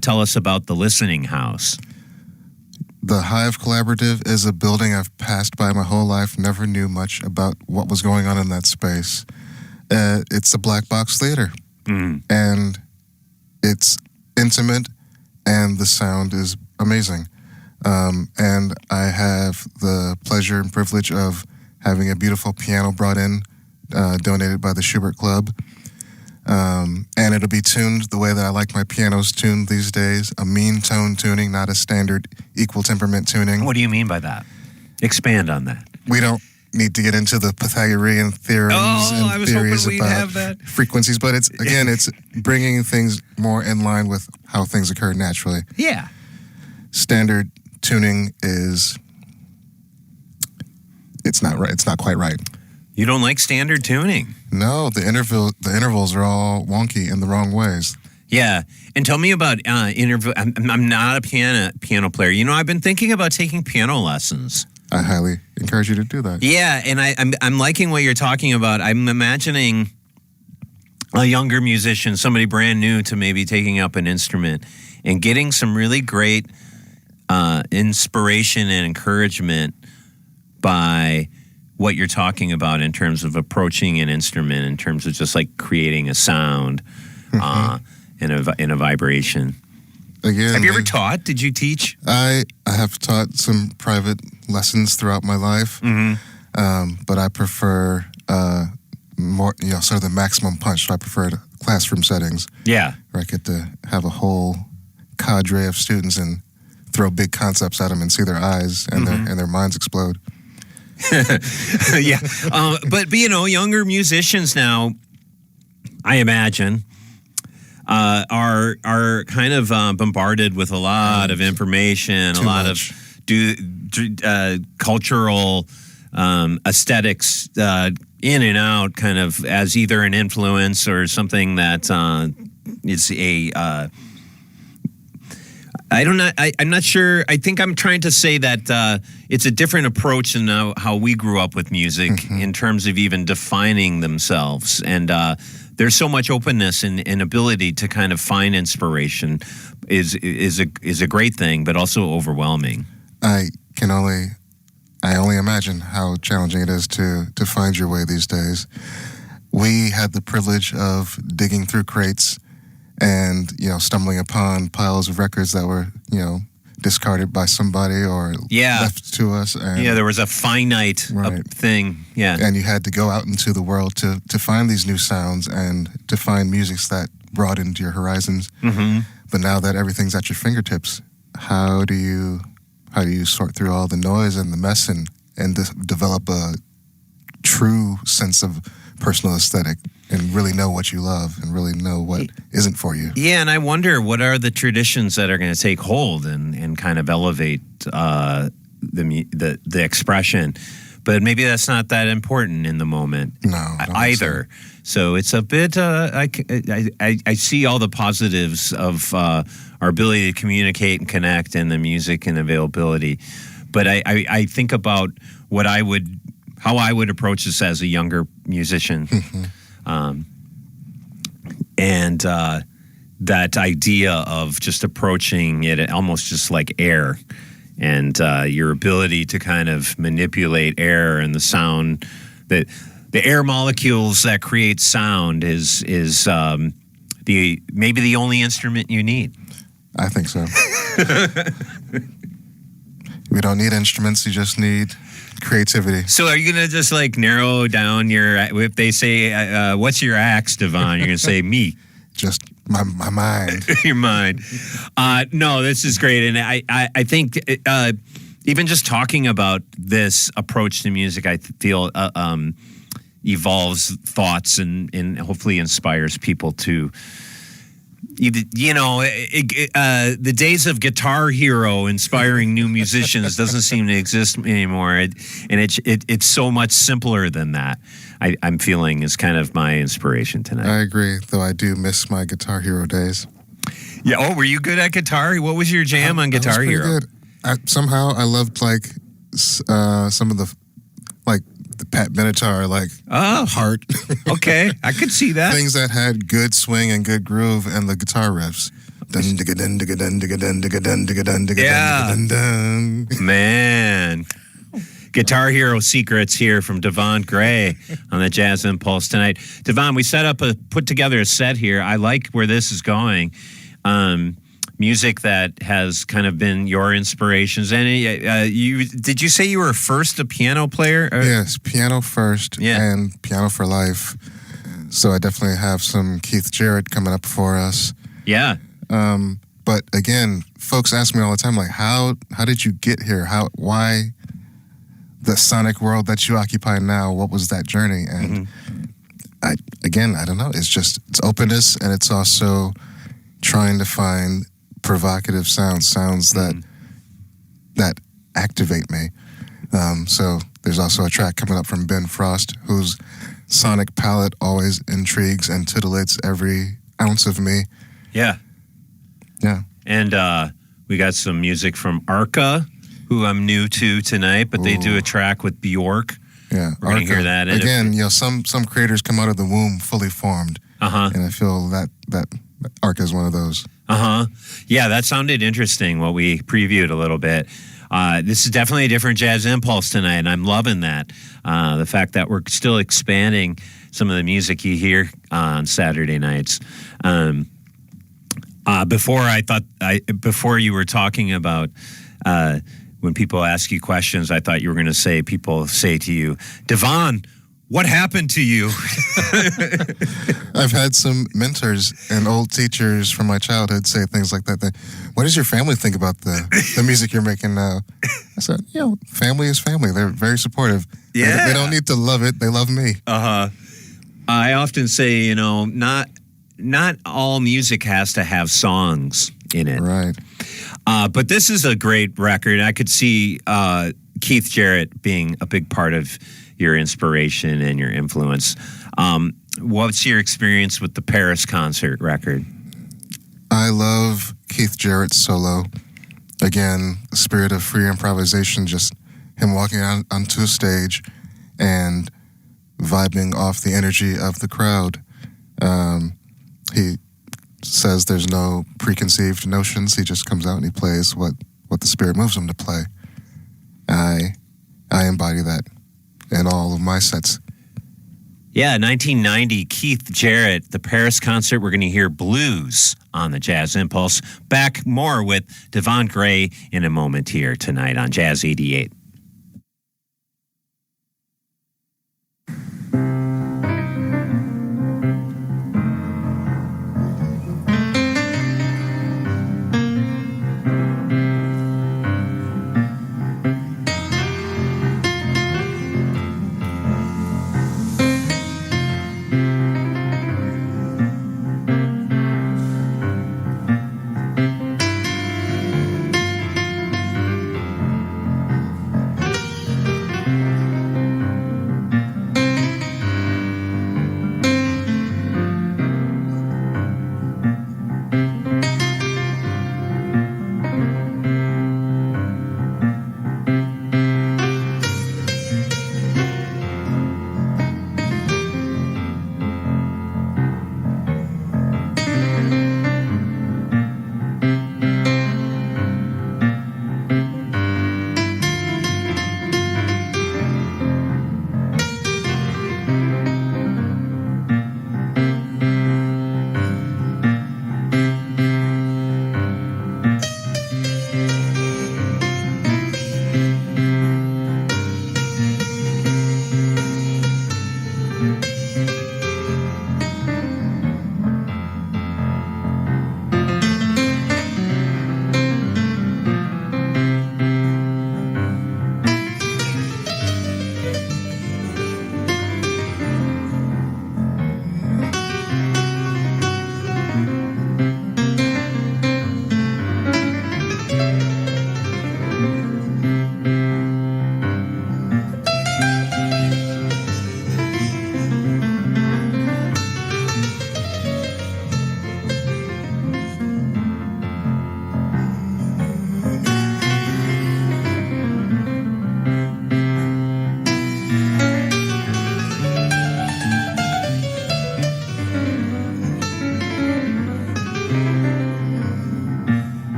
tell us about the Listening House? The Hive Collaborative is a building I've passed by my whole life, never knew much about what was going on in that space. It's a black box theater, and it's intimate, and the sound is amazing. And I have the pleasure and privilege of having a beautiful piano brought in, donated by the Schubert Club. And it'll be tuned the way that I like my pianos tuned these days, a mean tone tuning, not a standard equal temperament tuning. What do you mean by that? Expand on that. We don't need to get into the Pythagorean theorems and theories about frequencies, but it's bringing things more in line with how things occur naturally. Yeah. Standard tuning it's not right. It's not quite right. You don't like standard tuning? No, the intervals are all wonky in the wrong ways. Yeah, and tell me about interval. I'm not a piano player. I've been thinking about taking piano lessons. I highly encourage you to do that. Yeah, and I'm liking what you're talking about. I'm imagining a younger musician, somebody brand new to maybe taking up an instrument, and getting some really great inspiration and encouragement by what you're talking about in terms of approaching an instrument, in terms of just like creating a sound and a vibration. Again, have you ever taught? Did you teach? I have taught some private lessons throughout my life, but I prefer more, sort of the maximum punch. So I prefer classroom settings. Yeah, where I get to have a whole cadre of students and throw big concepts at them and see their eyes and their minds explode. Yeah, but younger musicians now, I imagine, are kind of bombarded with a lot of information, a lot of cultural aesthetics in and out, kind of as either an influence or something that is a. I'm not sure. I think I'm trying to say that it's a different approach than how we grew up with music in terms of even defining themselves. And there's so much openness and ability to kind of find inspiration is a great thing, but also overwhelming. I only imagine how challenging it is to find your way these days. We had the privilege of digging through crates and, stumbling upon piles of records that were, discarded by somebody or left to us. And, there was a finite thing. Yeah. And you had to go out into the world to find these new sounds and to find musics that broadened your horizons. Mm-hmm. But now that everything's at your fingertips, how do you sort through all the noise and the mess and develop a true sense of personal aesthetic and really know what you love and really know what isn't for you? Yeah, and I wonder what are the traditions that are going to take hold and kind of elevate the expression. But maybe that's not that important in the moment either. So it's a bit. I see all the positives of our ability to communicate and connect and the music and availability. But I think about how I would approach this as a younger musician. And that idea of just approaching it almost just like air, and your ability to kind of manipulate air and the sound, that the air molecules that create sound is maybe the only instrument you need. I think so. We don't need instruments, you just need creativity. So are you going to just narrow down if they say, what's your axe, Devon? You're going to say me. Just my mind. Your mind. No, this is great. And I think even just talking about this approach to music, I feel evolves thoughts and hopefully inspires people to... the days of Guitar Hero inspiring new musicians doesn't seem to exist anymore, and it's so much simpler than that. I'm feeling is kind of my inspiration tonight. I agree, though I do miss my Guitar Hero days. Yeah. Oh, were you good at guitar? What was your jam on Guitar Hero? Good. Somehow I loved some of the the Pat Benatar heart. Okay, I could see that. Things that had good swing and good groove and the guitar riffs. Yeah. Man. Guitar Hero secrets here from Devon Gray on the Jazz Impulse tonight. Devon, we put together a set here. I like where this is going. Music that has kind of been your inspirations. And did you say you were first a piano player? Yes, piano first and piano for life. So I definitely have some Keith Jarrett coming up for us. Yeah. But again, folks ask me all the time, how did you get here? Why the sonic world that you occupy now? What was that journey? And I don't know. It's openness, and it's also trying to find provocative sounds that activate me. So there's also a track coming up from Ben Frost, whose sonic palette always intrigues and titillates every ounce of me. Yeah. Yeah. And we got some music from Arca, who I'm new to tonight, but they do a track with Bjork. Yeah. We're going to hear that. Again, some creators come out of the womb fully formed. And I feel that Arca is one of those. Yeah, that sounded interesting, what we previewed a little bit. This is definitely a different Jazz Impulse tonight, and I'm loving that. The fact that we're still expanding some of the music you hear on Saturday nights. Before you were talking about when people ask you questions, I thought you were going to say, people say to you, Devon, what happened to you? I've had some mentors and old teachers from my childhood say things like that. What does your family think about the music you're making now? I said, family is family. They're very supportive. Yeah. They don't need to love it. They love me. I often say, not all music has to have songs. in it. Right. But this is a great record. I could see Keith Jarrett being a big part of your inspiration and your influence. What's your experience with the Paris concert record? I love Keith Jarrett's solo. Again, the spirit of free improvisation, just him walking out onto a stage and vibing off the energy of the crowd. He says there's no preconceived notions. He just comes out and he plays what the spirit moves him to play. I embody that in all of my sets. Yeah, 1990, Keith Jarrett, the Paris concert. We're going to hear blues on the Jazz Impulse. Back more with Devon Gray in a moment here tonight on Jazz 88.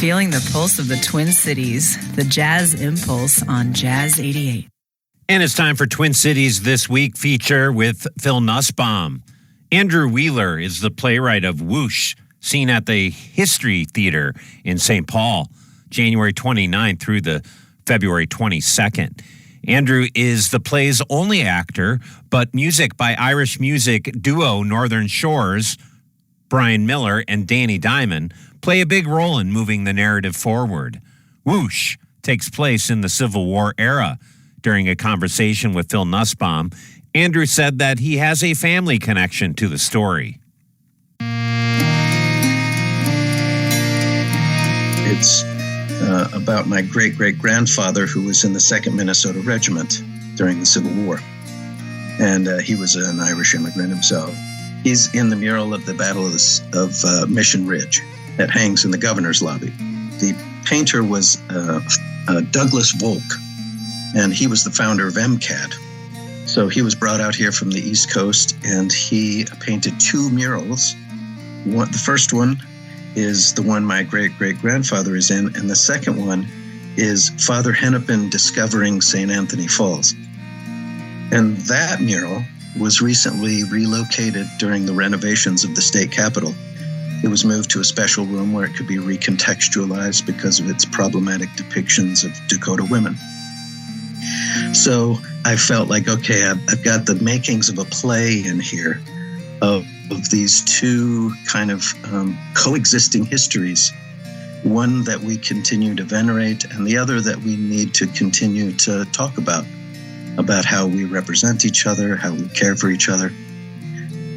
Feeling the pulse of the Twin Cities, the Jazz Impulse on Jazz 88. And it's time for Twin Cities This Week feature with Phil Nussbaum. Andrew Wheeler is the playwright of Whoosh, seen at the History Theater in St. Paul, January 29th through the February 22nd. Andrew is the play's only actor, but music by Irish music duo Northern Shores, Brian Miller and Danny Diamond, play a big role in moving the narrative forward. Whoosh takes place in the Civil War era. During a conversation with Phil Nussbaum, Andrew said that he has a family connection to the story. It's about my great-great-grandfather who was in the 2nd Minnesota Regiment during the Civil War. And he was an Irish immigrant himself. He's in the mural of the Battle of Mission Ridge that hangs in the governor's lobby. The painter was Douglas Volk, and he was the founder of MCAD. So he was brought out here from the East Coast, and he painted 2 murals. The first one is the one my great-great-grandfather is in, and the second one is Father Hennepin discovering St. Anthony Falls. And that mural was recently relocated during the renovations of the state capitol. It was moved to a special room where it could be recontextualized because of its problematic depictions of Dakota women. So I felt like, okay, I've got the makings of a play in here of these 2 kind of coexisting histories, one that we continue to venerate and the other that we need to continue to talk about how we represent each other, how we care for each other.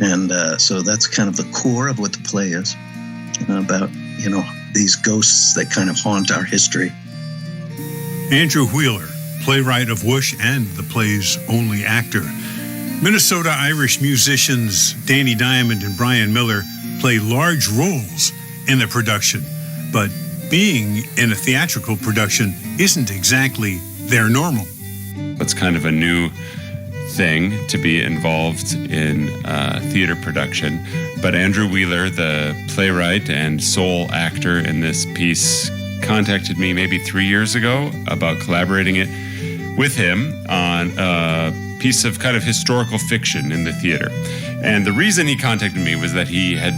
And so that's kind of the core of what the play is, about, these ghosts that kind of haunt our history. Andrew Wheeler, playwright of Whoosh and the play's only actor. Minnesota Irish musicians Danny Diamond and Brian Miller play large roles in the production, but being in a theatrical production isn't exactly their normal. It's kind of a new thing to be involved in theater production, but Andrew Wheeler, the playwright and sole actor in this piece, contacted me maybe 3 years ago about collaborating it with him on a piece of kind of historical fiction in the theater. And the reason he contacted me was that he had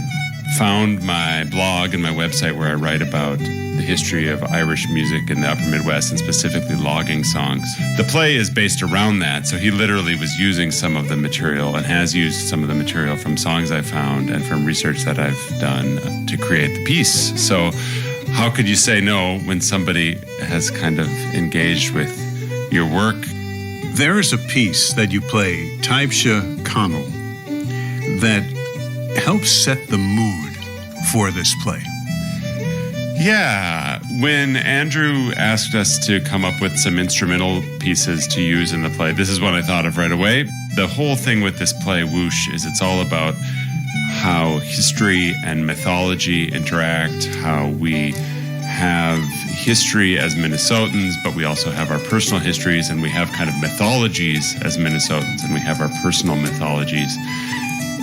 found my blog and my website where I write about the history of Irish music in the upper Midwest and specifically logging songs. The play is based around that, so he literally was using some of the material and has used some of the material from songs I found and from research that I've done to create the piece. So how could you say no when somebody has kind of engaged with your work? There is a piece that you play, Taibhse Connell, that helps set the mood for this play. Yeah, when Andrew asked us to come up with some instrumental pieces to use in the play, this is what I thought of right away. The whole thing with this play, Whoosh, is it's all about how history and mythology interact, how we have history as Minnesotans, but we also have our personal histories, and we have kind of mythologies as Minnesotans, and we have our personal mythologies,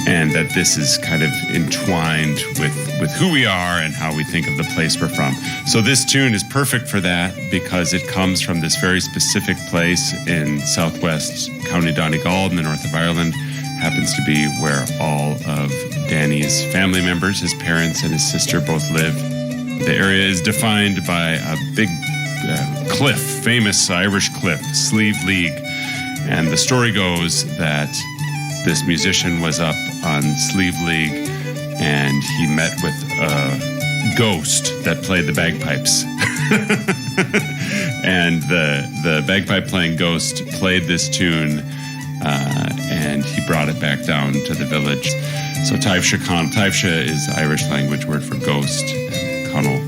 and that this is kind of entwined with who we are and how we think of the place we're from. So this tune is perfect for that because it comes from this very specific place in southwest County Donegal in the north of Ireland. Happens to be where all of Danny's family members, his parents and his sister, both live. The area is defined by a big cliff, famous Irish cliff, Slieve League. And the story goes that this musician was up on Slieve League and he met with a ghost that played the bagpipes. And the bagpipe playing ghost played this tune and he brought it back down to the village. So Taibhse is the Irish language word for ghost. Connell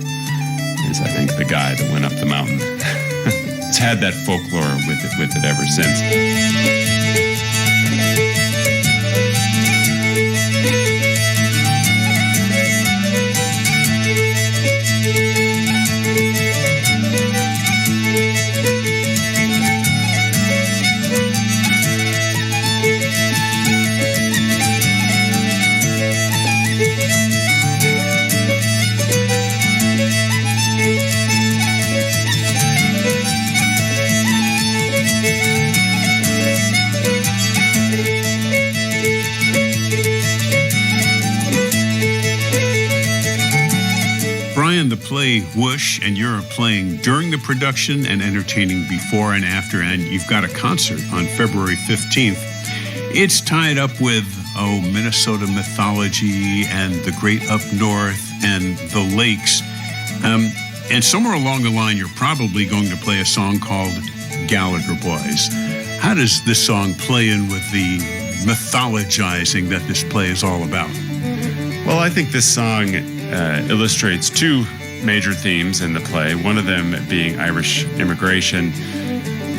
is, I think, the guy that went up the mountain. It's had that folklore with it ever since. Brian, the play Whoosh, and you're playing during the production and entertaining before and after, and you've got a concert on February 15th. It's tied up with, Minnesota mythology and the great up north and the lakes. And somewhere along the line, you're probably going to play a song called Gallagher Boys. How does this song play in with the mythologizing that this play is all about? Well, I think this song illustrates two major themes in the play, one of them being Irish immigration.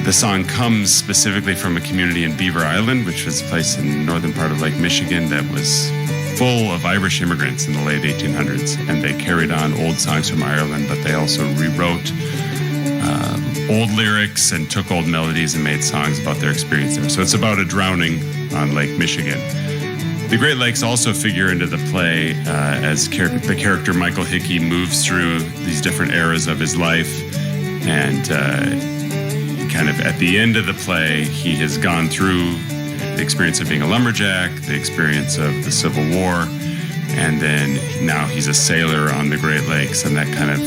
The song comes specifically from a community in Beaver Island, which was a place in the northern part of Lake Michigan that was full of Irish immigrants in the late 1800s, and they carried on old songs from Ireland, but they also rewrote old lyrics and took old melodies and made songs about their experience there. So it's about a drowning on Lake Michigan. The Great Lakes also figure into the play as the character Michael Hickey moves through these different eras of his life, and kind of at the end of the play, he has gone through the experience of being a lumberjack, the experience of the Civil War, and then now he's a sailor on the Great Lakes, and that kind of,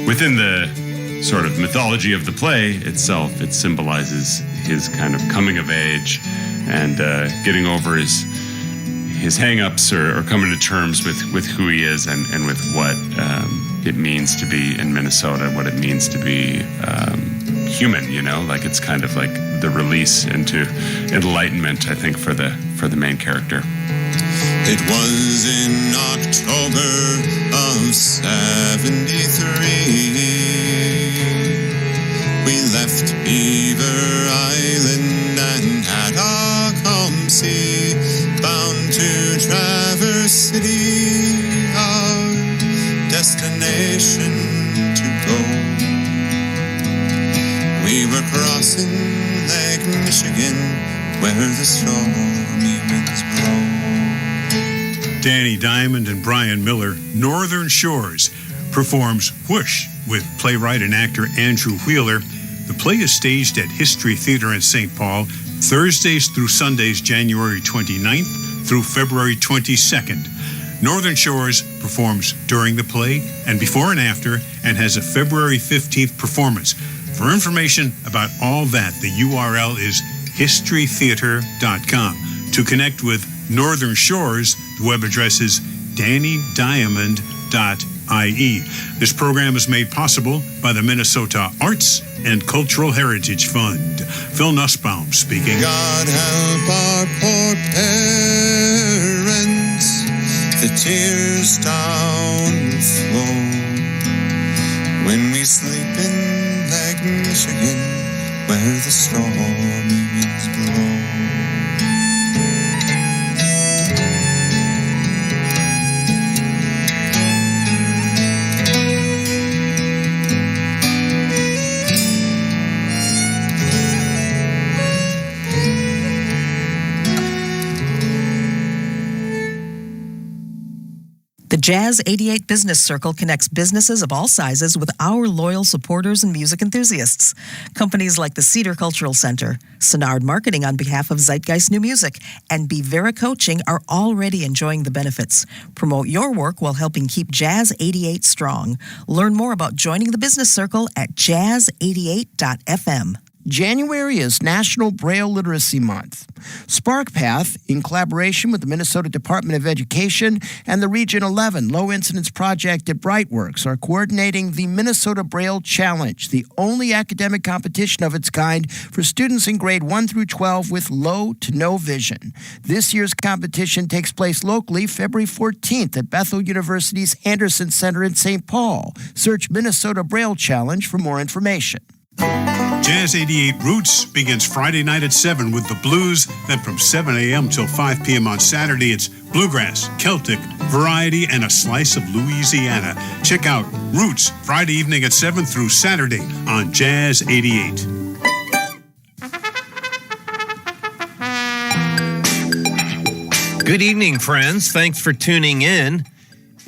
within the sort of mythology of the play itself, it symbolizes his kind of coming of age and getting over his hang-ups or coming to terms with who he is and with what it means to be in Minnesota, what it means to be human, like it's kind of like the release into enlightenment, I think, for the main character. It was in October of '73. We left Beaver Island and had Tecumseh, bound to Traverse City, our destination to go. We were crossing Lake Michigan, where the stormy winds blow. Danny Diamond and Brian Miller, Northern Shores, performs Whoosh with playwright and actor Andrew Wheeler. The play is staged at History Theater in St. Paul, Thursdays through Sundays, January 29th through February 22nd. Northern Shores performs during the play and before and after, and has a February 15th performance. For information about all that, the URL is historytheater.com. To connect with Northern Shores, the web address is dannydiamond.ie. This program is made possible by the Minnesota Arts and Cultural Heritage Fund. Phil Nussbaum speaking. God help our poor parents, the tears down flow when we sleep in Lake Michigan, where the stormy winds blow. The Jazz 88 Business Circle connects businesses of all sizes with our loyal supporters and music enthusiasts. Companies like the Cedar Cultural Center, Sonard Marketing on behalf of Zeitgeist New Music, and Bevera Coaching are already enjoying the benefits. Promote your work while helping keep Jazz 88 strong. Learn more about joining the Business Circle at jazz88.fm. January is National Braille Literacy Month. SparkPath, in collaboration with the Minnesota Department of Education and the Region 11 Low Incidence Project at Brightworks, are coordinating the Minnesota Braille Challenge, the only academic competition of its kind for students in grade 1 through 12 with low to no vision. This year's competition takes place locally February 14th at Bethel University's Anderson Center in St. Paul. Search Minnesota Braille Challenge for more information. Jazz 88 Roots begins Friday night at 7 with the blues. Then from 7 a.m. till 5 p.m. on Saturday, it's bluegrass, Celtic, variety, and a slice of Louisiana. Check out Roots Friday evening at 7 through Saturday on Jazz 88. Good evening, friends. Thanks for tuning in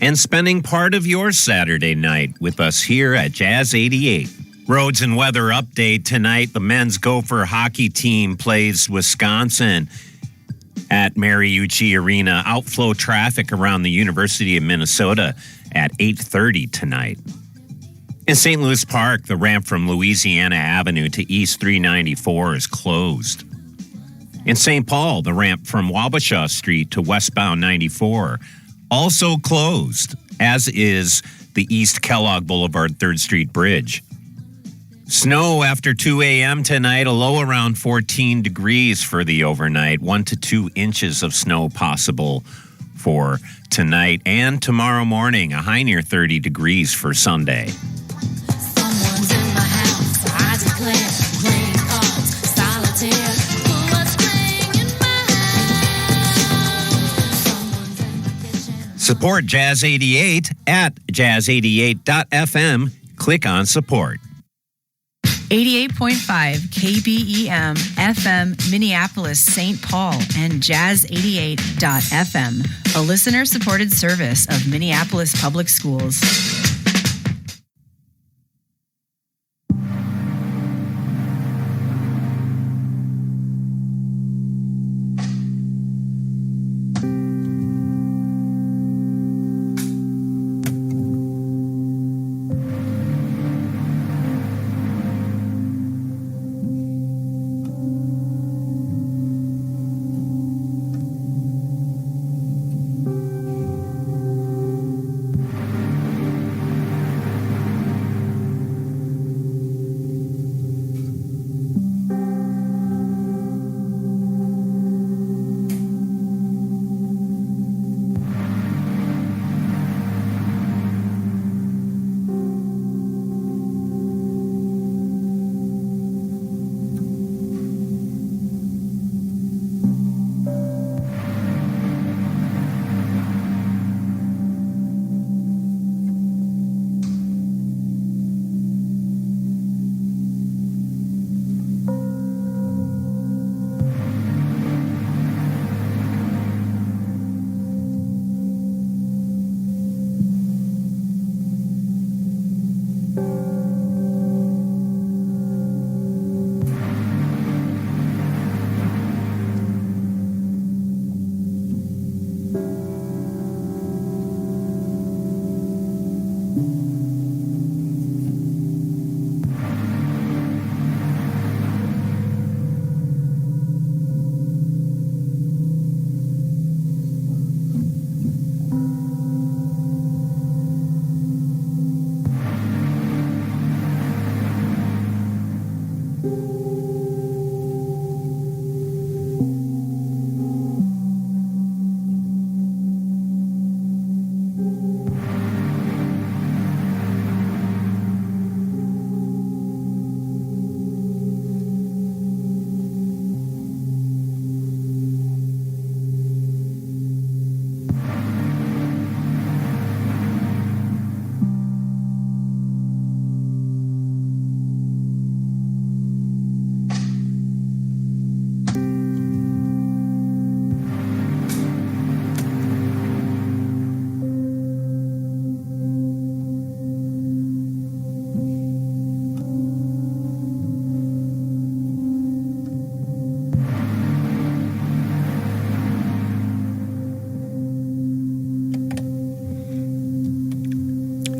and spending part of your Saturday night with us here at Jazz 88. Roads and weather update tonight. The men's Gopher hockey team plays Wisconsin. at Mariucci Arena. Outflow traffic around the University of Minnesota at 8:30 tonight. In St. Louis Park, the ramp from Louisiana Avenue to East 394 is closed. In St. Paul, the ramp from Wabasha Street to westbound 94 also closed, as is the East Kellogg Boulevard 3rd Street Bridge. Snow after 2 a.m. tonight, a low around 14 degrees for the overnight. 1 to 2 inches of snow possible for tonight and tomorrow morning. A high near 30 degrees for Sunday. Someone's in my house, I declare, playing cards, solitaire. Who was playing in my house? Support Jazz 88 at jazz88.fm. Click on support. 88.5 KBEM FM Minneapolis, St. Paul, and Jazz88.fm, a listener-supported service of Minneapolis Public Schools.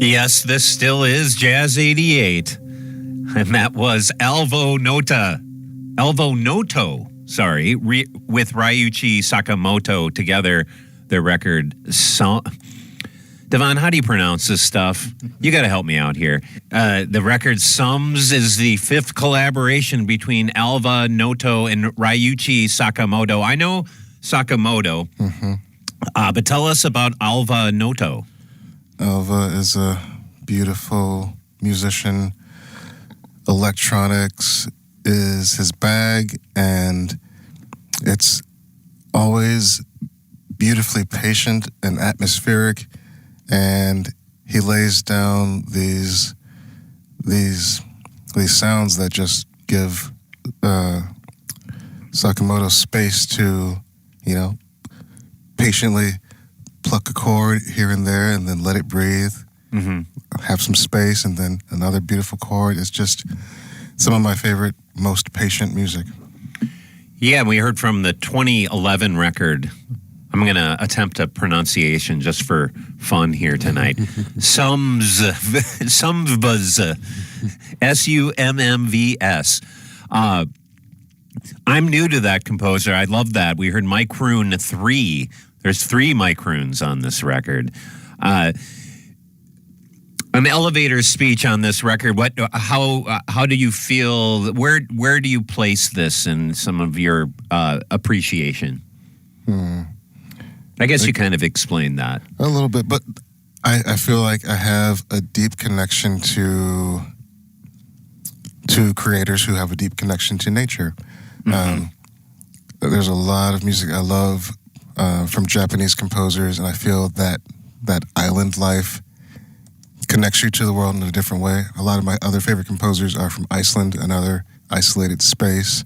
Yes, this still is Jazz 88. And that was Alvo Noto, with Ryuichi Sakamoto together, their record. Devon, how do you pronounce this stuff? You got to help me out here. The record Sums is the fifth collaboration between Alva Noto and Ryuichi Sakamoto. I know Sakamoto, but tell us about Alva Noto. Alva is a beautiful musician. Electronics is his bag, and it's always beautifully patient and atmospheric, and he lays down these sounds that just give Sakamoto space to, patiently pluck a chord here and there and then let it breathe, have some space, and then another beautiful chord. It's just some of my favorite, most patient music. Yeah, we heard from the 2011 record. I'm going to attempt a pronunciation just for fun here tonight. Summvs, Summvs. I'm new to that composer. I love that. We heard Mike Roon 3. There's 3 Mike Roons on this record. An elevator speech on this record. How do you feel? Where do you place this in some of your appreciation? I guess you kind of explained that a little bit, but I feel like I have a deep connection to creators who have a deep connection to nature. There's a lot of music I love from Japanese composers, and I feel that island life connects you to the world in a different way. A lot of my other favorite composers are from Iceland, another isolated space.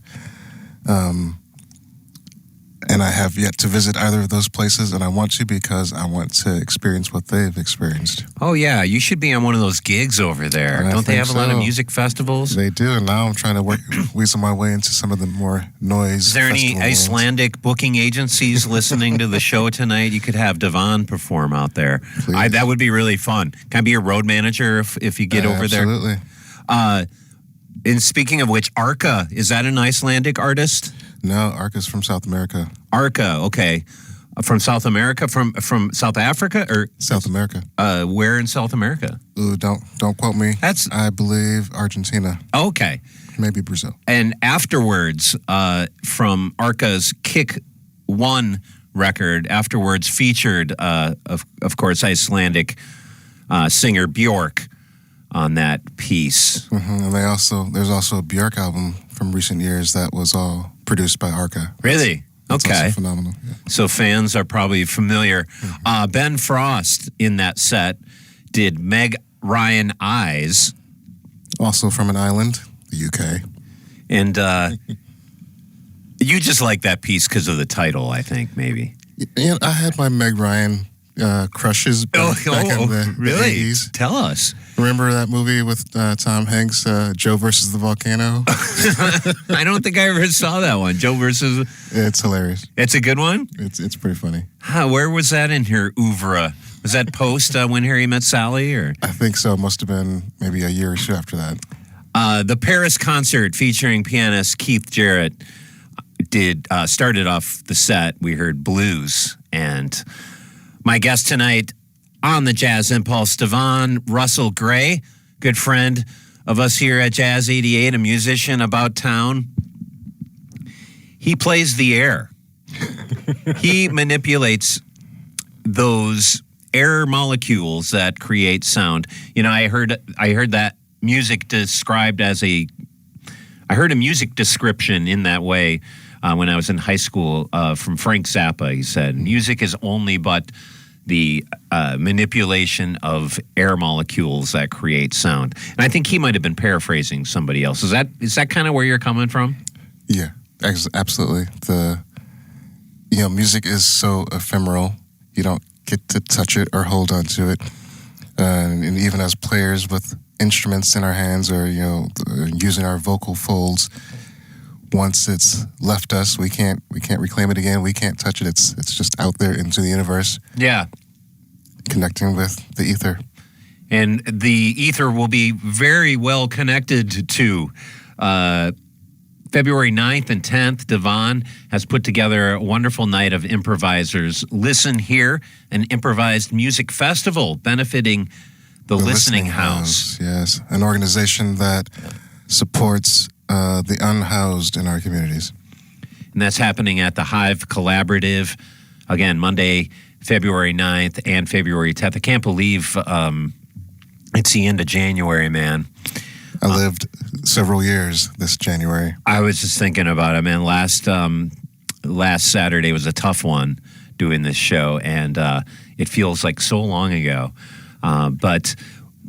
And I have yet to visit either of those places, and I want to because I want to experience what they've experienced. Oh, yeah. You should be on one of those gigs over there. Don't they have a lot of music festivals? They do, and now I'm trying to weasel my way into some of the more noise. Is there any Icelandic booking agencies listening to the show tonight? You could have Devon perform out there. That would be really fun. Can I be your road manager if you get over there? Absolutely. And speaking of which, Arca, is that an Icelandic artist? No, Arca's from South America. Arca, okay. From South America? From South Africa? Or South America. Where in South America? Ooh, don't quote me. I believe Argentina. Okay. Maybe Brazil. And afterwards, from Arca's Kick 1 record, afterwards featured, of course, Icelandic singer Björk on that piece. And there's also a Björk album from recent years that was all produced by Arca. Really? That's Okay. also phenomenal. Yeah. So fans are probably familiar. Ben Frost in that set did Meg Ryan Eyes. Also from an island, the UK. And you just like that piece because of the title, I think, maybe. Yeah, I had my Meg Ryan crushes back in the really? 80s. Tell us. Remember that movie with Tom Hanks, Joe versus the Volcano? I don't think I ever saw that one. Joe versus... It's hilarious. It's a good one? It's pretty funny. Where was that in your oeuvre? Was that post When Harry Met Sally? Or I think so. It must have been maybe a year or two after that. The Paris concert featuring pianist Keith Jarrett started off the set. We heard blues. And my guest tonight on the Jazz Impulse, Devon Russell Gray, good friend of us here at Jazz88, a musician about town. He plays the air. He manipulates those air molecules that create sound. You know, I heard that music described as I heard a music description in that way when I was in high school from Frank Zappa. He said, music is only but the manipulation of air molecules that create sound. And I think he might have been paraphrasing somebody else. Is that kind of where you're coming from? Yeah, absolutely. Music is so ephemeral. You don't get to touch it or hold on to it. And even as players with instruments in our hands or, using our vocal folds, once it's left us, we can't reclaim it again. We can't touch it. It's just out there into the universe. Yeah. Connecting with the ether. And the ether will be very well connected to February 9th and 10th. Devon has put together a wonderful night of improvisers. Listen Here, an improvised music festival benefiting the Listening House. Yes, an organization that supports the unhoused in our communities. And that's happening at the Hive Collaborative. Again, Monday, February 9th and February 10th. I can't believe it's the end of January, man. I lived several years this January. I was just thinking about it, man. Last Saturday was a tough one doing this show, and it feels like so long ago. But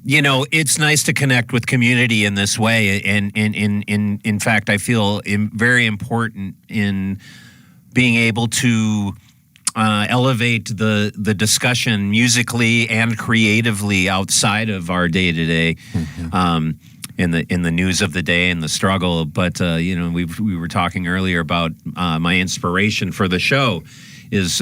it's nice to connect with community in this way, and in fact, I feel very important in being able to elevate the discussion musically and creatively outside of our day-to-day. in the news of the day and the struggle. But we were talking earlier about my inspiration for the show is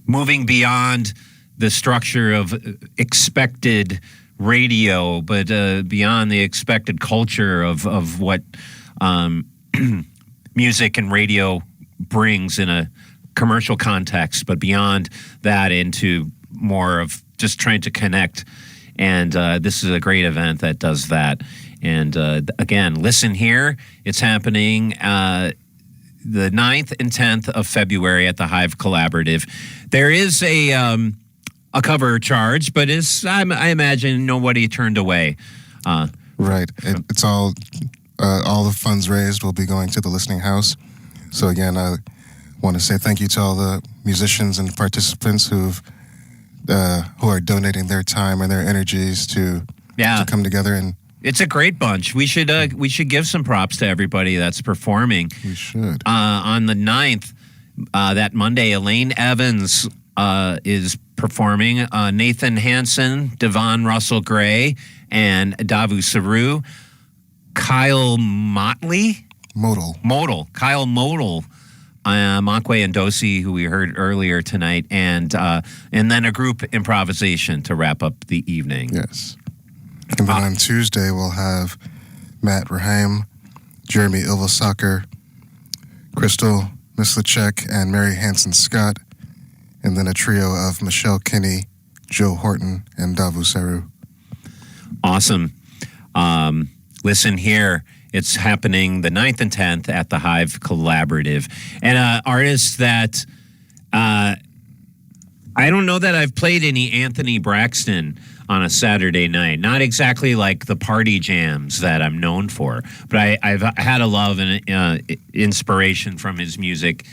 moving beyond the structure of expected radio, but beyond the expected culture of what music and radio brings in a commercial context, but beyond that into more of just trying to connect. And this is a great event that does that. And again, listen here. It's happening the 9th and 10th of February at the Hive Collaborative. There is a cover charge, but I imagine nobody turned away. Right. It's all the funds raised will be going to the Listening House. So again, I want to say thank you to all the musicians and participants who are donating their time and their energies to come together. And it's a great bunch. We should give some props to everybody that's performing. We should. On the 9th, that Monday, Elaine Evans is performing. Nathan Hansen, Devon Russell Gray, and Davu Saru. Kyle Modal. Kyle Modal. Makwe and Dosi, who we heard earlier tonight, and then a group improvisation to wrap up the evening. Yes. And then on Tuesday, we'll have Matt Raheim, Jeremy Ilvasacker, Crystal Mislachek, and Mary Hanson Scott, and then a trio of Michelle Kinney, Joe Horton, and Davu Saru. Awesome. Listen here. It's happening the 9th and 10th at the Hive Collaborative. And artists that I don't know that I've played any Anthony Braxton on a Saturday night. Not exactly like the party jams that I'm known for, but I've had a love and inspiration from his music,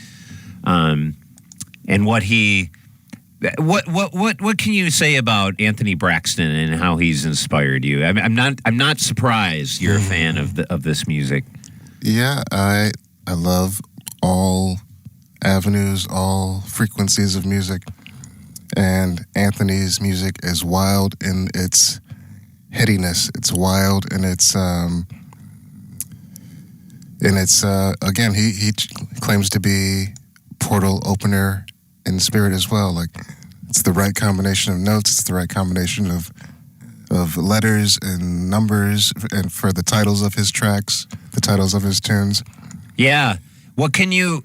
and what he. What can you say about Anthony Braxton and how he's inspired you? I'm not surprised you're a fan of this music. Yeah, I love all avenues, all frequencies of music, and Anthony's music is wild in its headiness. It's wild in its again. He claims to be portal opener in spirit as well. Like, it's the right combination of notes, it's the right combination of letters and numbers, and for the titles of his tracks, the titles of his tunes. Yeah. What can you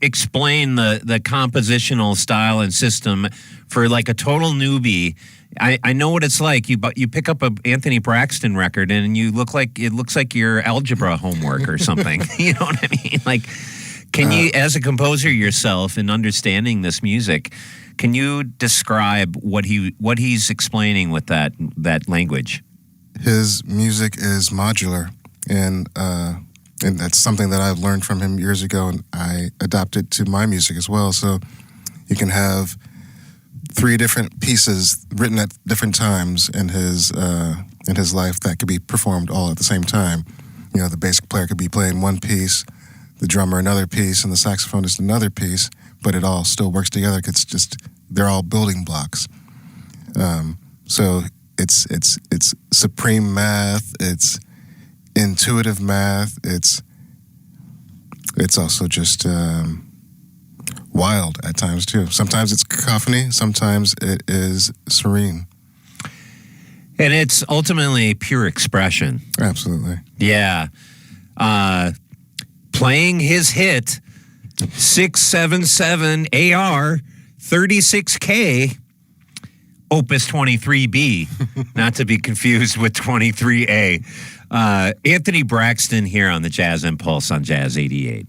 explain the compositional style and system for like a total newbie? I know what it's like. You pick up a Anthony Braxton record and it looks like your algebra homework or something. You know what I mean? Like, can you, as a composer yourself and understanding this music, can you describe what he's explaining with that language? His music is modular, and that's something that I've learned from him years ago, and I adopted to my music as well. So you can have 3 different pieces written at different times in his life that could be performed all at the same time. You know, the bass player could be playing one piece, the drummer another piece, and the saxophonist another piece, but it all still works together because they're all building blocks. So it's supreme math, it's intuitive math, it's also just wild at times too. Sometimes it's cacophony, sometimes it is serene. And it's ultimately pure expression. Absolutely. Yeah. Playing his hit 677 AR 36K Opus 23B, not to be confused with 23A. Anthony Braxton here on the Jazz Impulse on Jazz 88.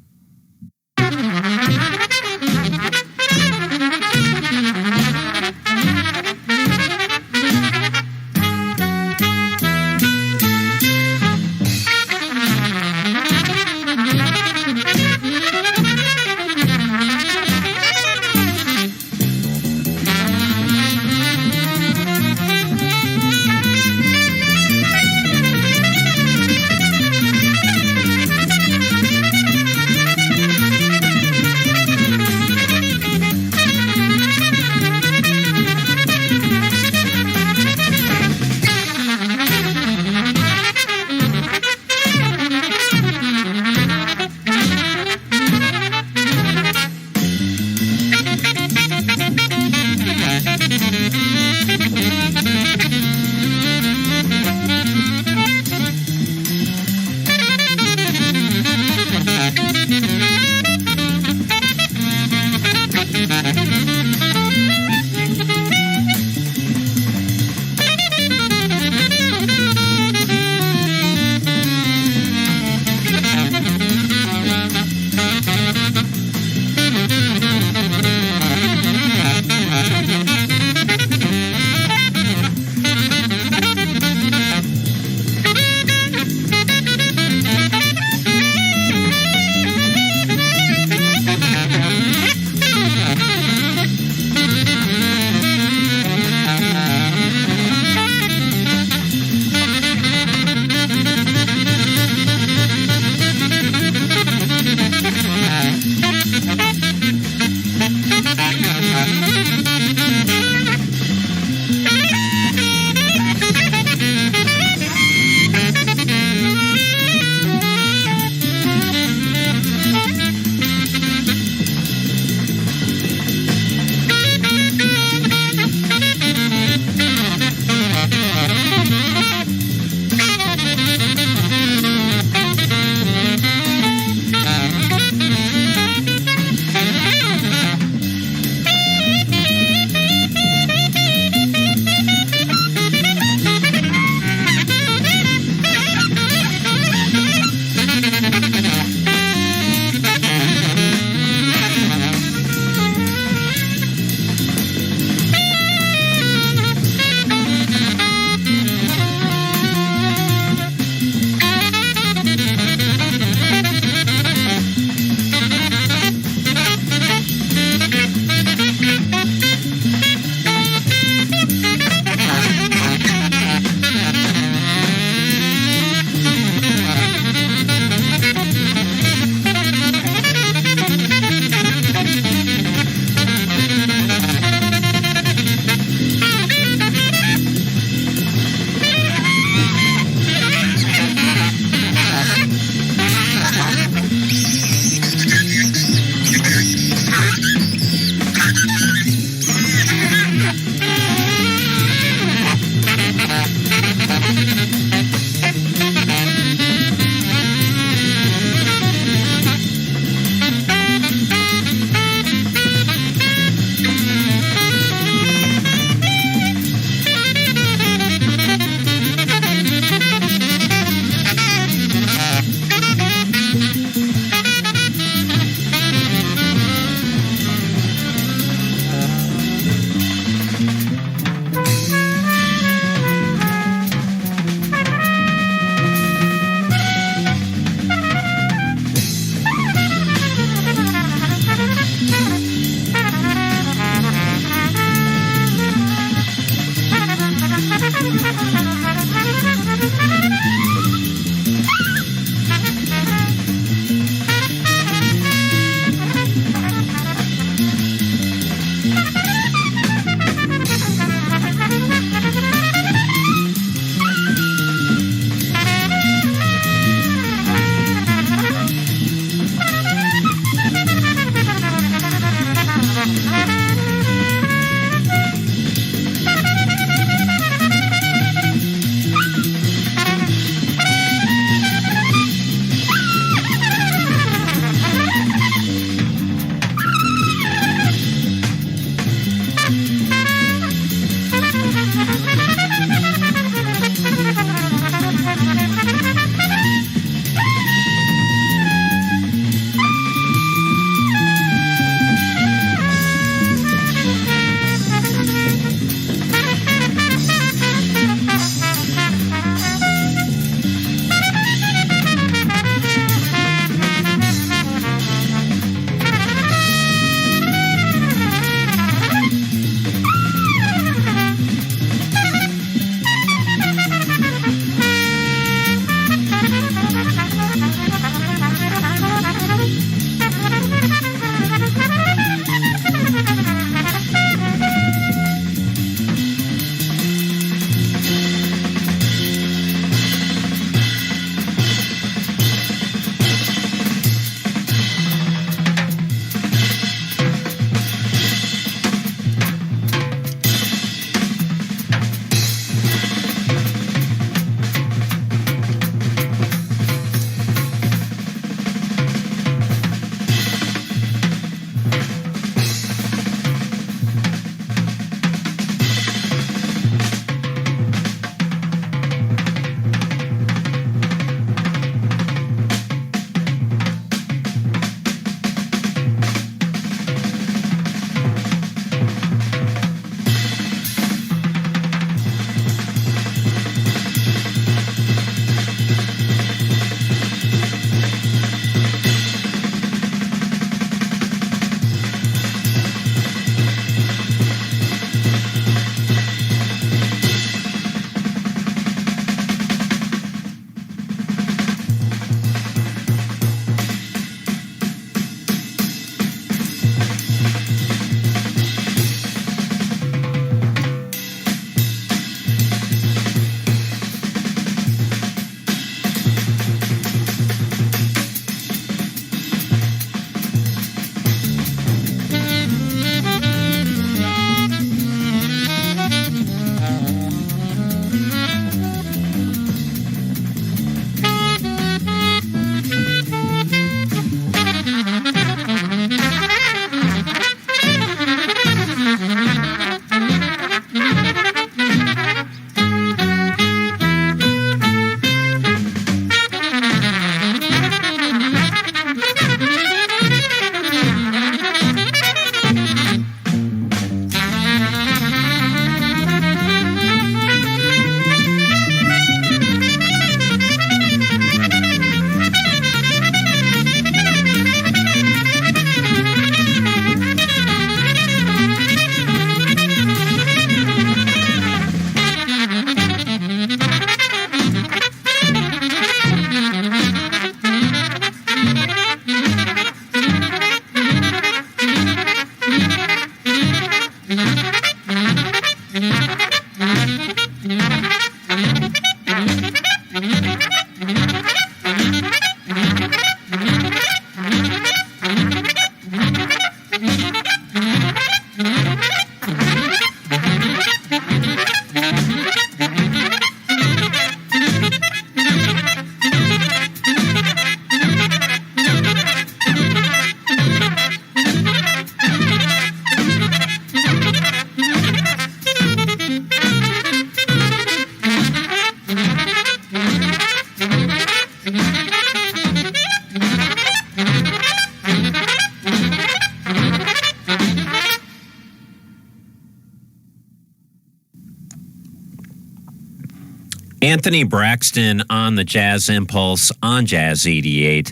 Anthony Braxton on the Jazz Impulse on Jazz 88,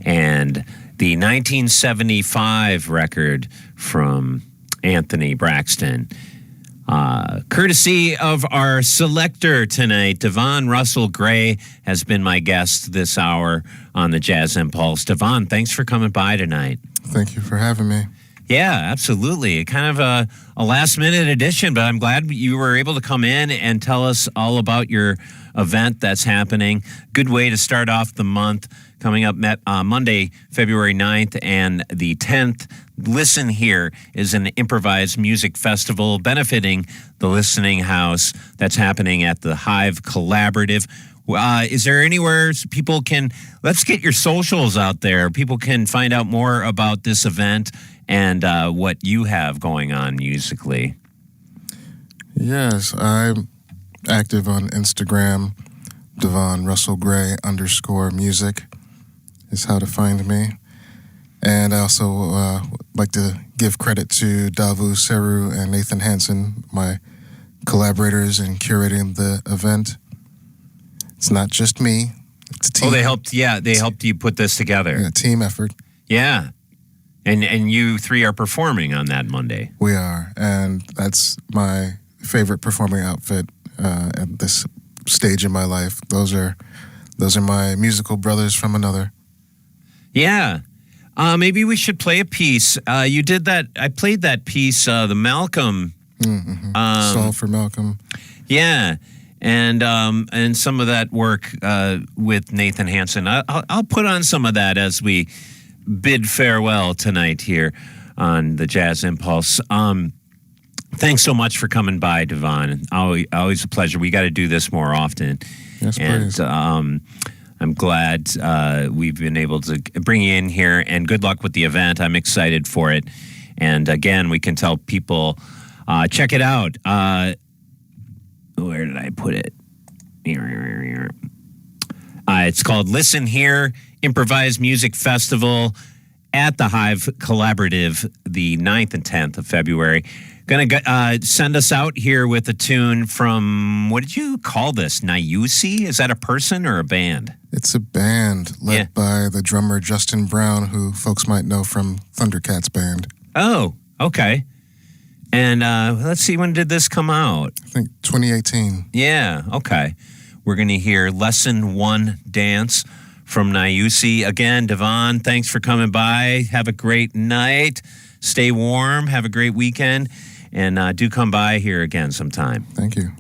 and the 1975 record from Anthony Braxton. Courtesy of our selector tonight, Devon Russell Gray has been my guest this hour on the Jazz Impulse. Devon, thanks for coming by tonight. Thank you for having me. Yeah, absolutely. Kind of a last-minute addition, but I'm glad you were able to come in and tell us all about your event that's happening. Good way to start off the month, coming up Monday, February 9th and the 10th. Listen Here is an improvised music festival benefiting the Listening House that's happening at the Hive Collaborative. Is there anywhere people can, let's get your socials out there. People can find out more about this event and what you have going on musically. Yes, I'm active on Instagram. Devon Russell Gray _music is how to find me. And I also like to give credit to Davu Seru and Nathan Hansen, my collaborators in curating the event. It's not just me. It's a team. Oh, they helped you put this together. Yeah, team effort. Yeah. And you three are performing on that Monday. We are, and that's my favorite performing outfit at this stage in my life. Those are my musical brothers from another. Yeah. Maybe we should play a piece. You did that. I played that piece, the Malcolm. Song for Malcolm. Yeah. And some of that work with Nathan Hansen. I'll put on some of that as we bid farewell tonight here on the Jazz Impulse. Thanks so much for coming by, Devon. Always a pleasure. We got to do this more often. Yes, please. And I'm glad we've been able to bring you in here, and good luck with the event. I'm excited for it. And again, we can tell people, check it out. Where did I put it? It's called Listen Here, Improvised Music Festival at the Hive Collaborative, the 9th and 10th of February. Going to send us out here with a tune from, what did you call this? Nayusi? Is that a person or a band? It's a band led by the drummer Justin Brown, who folks might know from Thundercats Band. Oh, okay. And let's see, when did this come out? I think 2018. Yeah, okay. We're going to hear Lesson 1 Dance from Nayusi. Again, Devon, thanks for coming by. Have a great night. Stay warm. Have a great weekend. And do come by here again sometime. Thank you.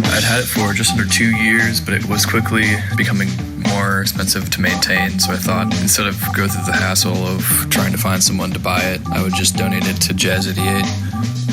I'd had it for just under 2 years, but it was quickly becoming more expensive to maintain, so I thought instead of go through the hassle of trying to find someone to buy it, I would just donate it to Jazz88.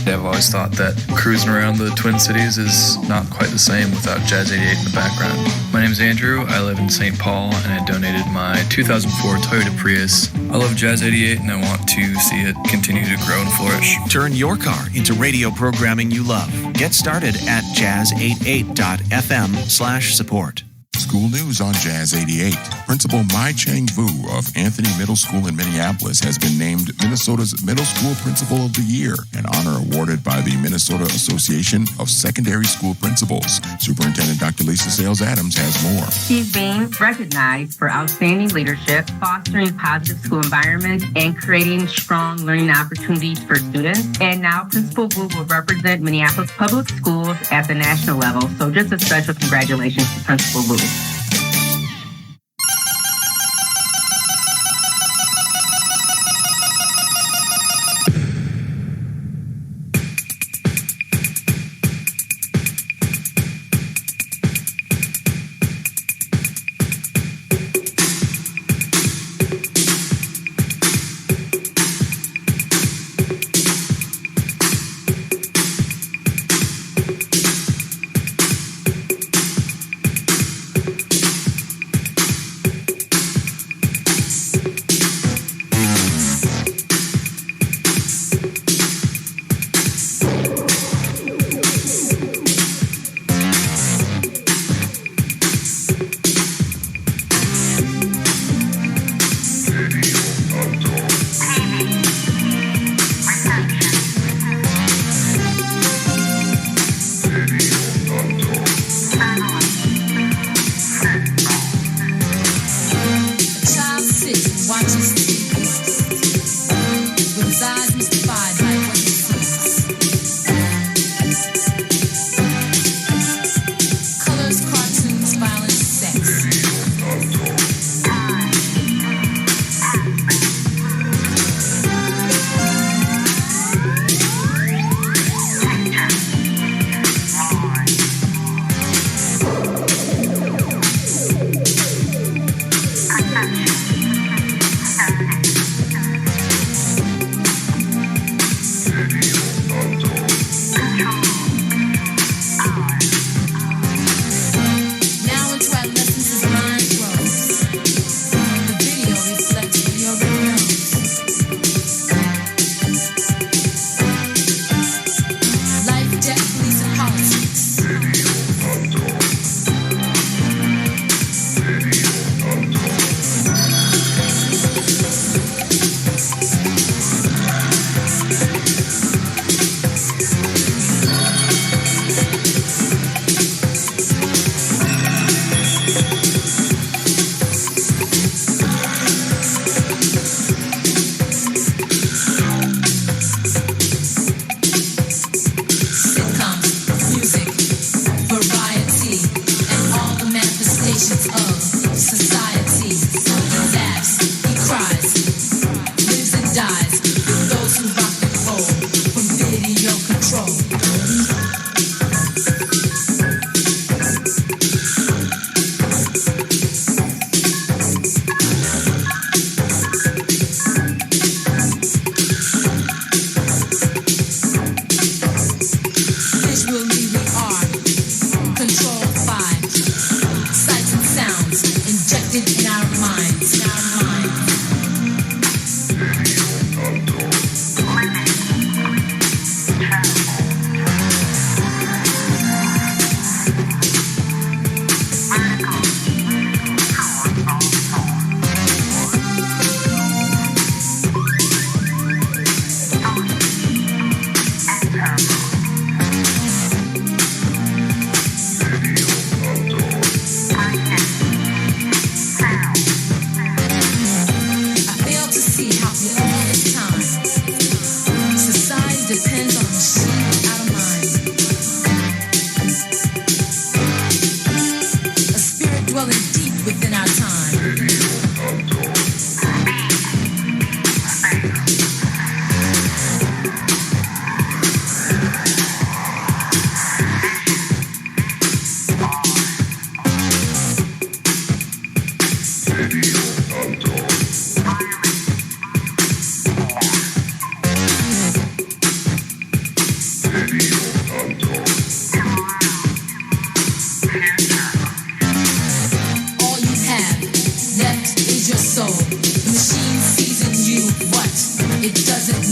I've always thought that cruising around the Twin Cities is not quite the same without Jazz88 in the background. My name is Andrew, I live in St. Paul, and I donated my 2004 Toyota Prius. I love Jazz88 and I want to see it continue to grow and flourish. Turn your car into radio programming you love. Get started at jazz88.fm/support. School news on Jazz 88. Principal Mai Chang Vu of Anthony Middle School in Minneapolis has been named Minnesota's Middle School Principal of the Year, an honor awarded by the Minnesota Association of Secondary School Principals. Superintendent Dr. Lisa Sales-Adams has more. She's being recognized for outstanding leadership, fostering positive school environments, and creating strong learning opportunities for students. And now Principal Wu will represent Minneapolis Public Schools at the national level. So just a special congratulations to Principal Wu.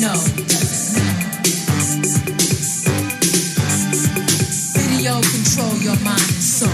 know. Video control your mind and soul.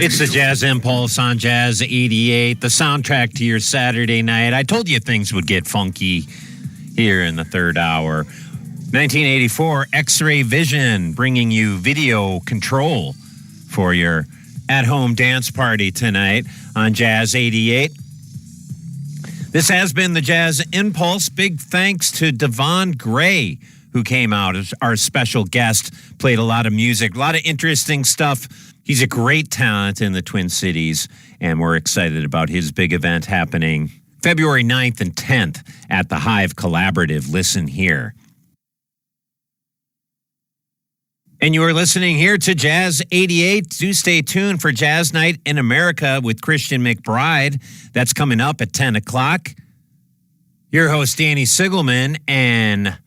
It's the Jazz Impulse on Jazz 88, the soundtrack to your Saturday night. I told you things would get funky here in the third hour. 1984, X-Ray Vision, bringing you video control for your at-home dance party tonight on Jazz 88. This has been the Jazz Impulse. Big thanks to Devon Gray, who came out as our special guest, played a lot of music, a lot of interesting stuff. He's a great talent in the Twin Cities, and we're excited about his big event happening February 9th and 10th at the Hive Collaborative. Listen here. And you are listening here to Jazz 88. Do stay tuned for Jazz Night in America with Christian McBride. That's coming up at 10 o'clock. Your host, Danny Sigelman, and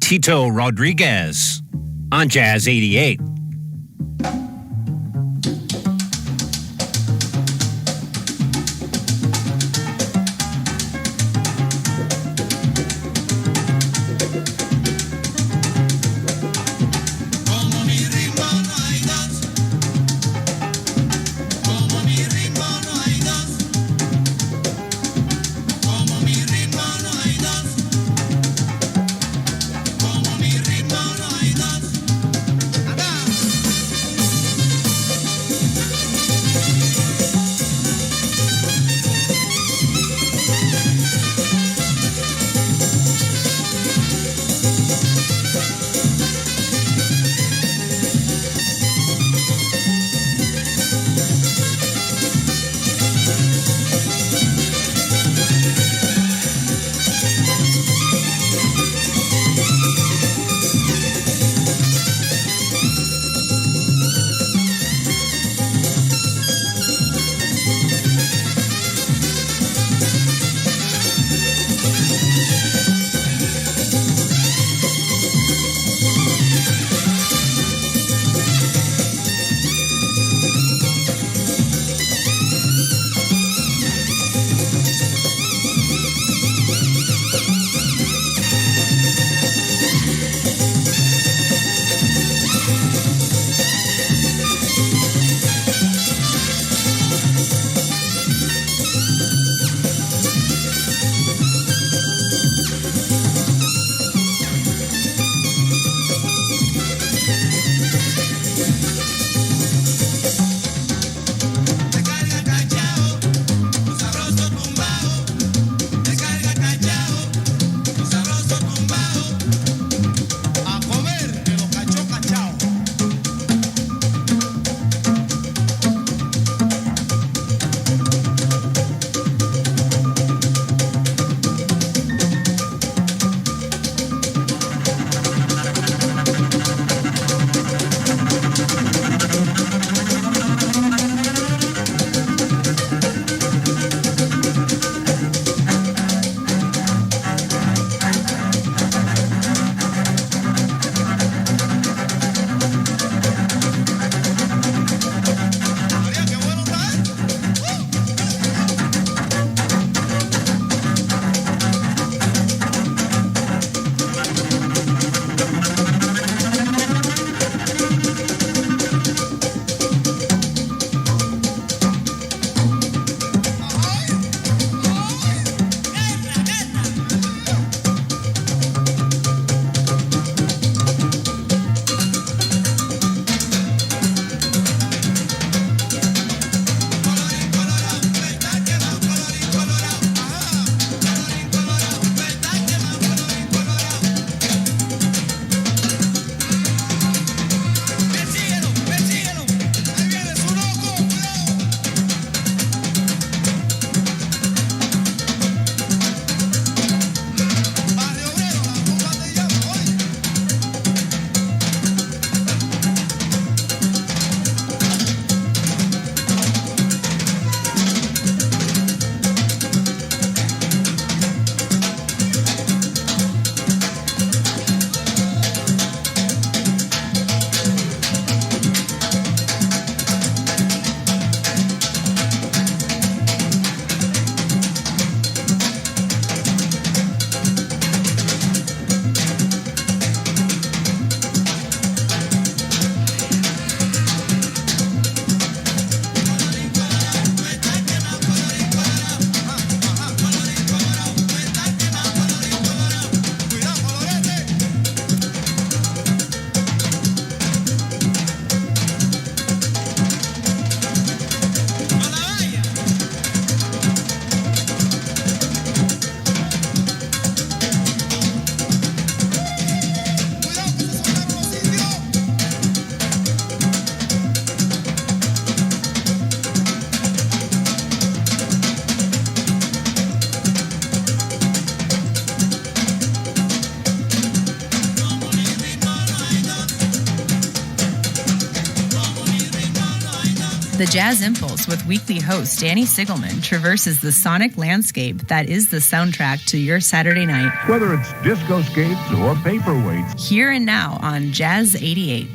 Tito Rodriguez on Jazz 88. Como mi ritmo no hay dos. The Jazz Impulse with weekly host Danny Sigelman traverses the sonic landscape that is the soundtrack to your Saturday night. Whether it's disco skates or paperweights. Here and now on Jazz 88.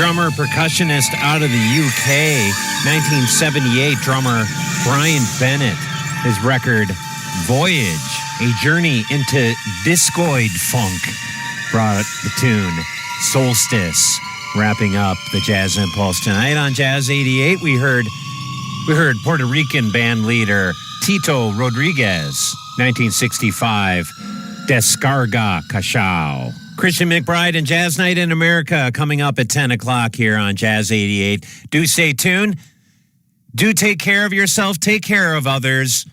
drummer, percussionist out of the UK. 1978 drummer Brian Bennett. His record, Voyage, a journey into discoid funk, brought the tune Solstice. Wrapping up the Jazz Impulse tonight on Jazz 88, we heard Puerto Rican band leader Tito Rodriguez, 1965, Descarga Cachao. Christian McBride and Jazz Night in America coming up at 10 o'clock here on Jazz 88. Do stay tuned. Do take care of yourself. Take care of others.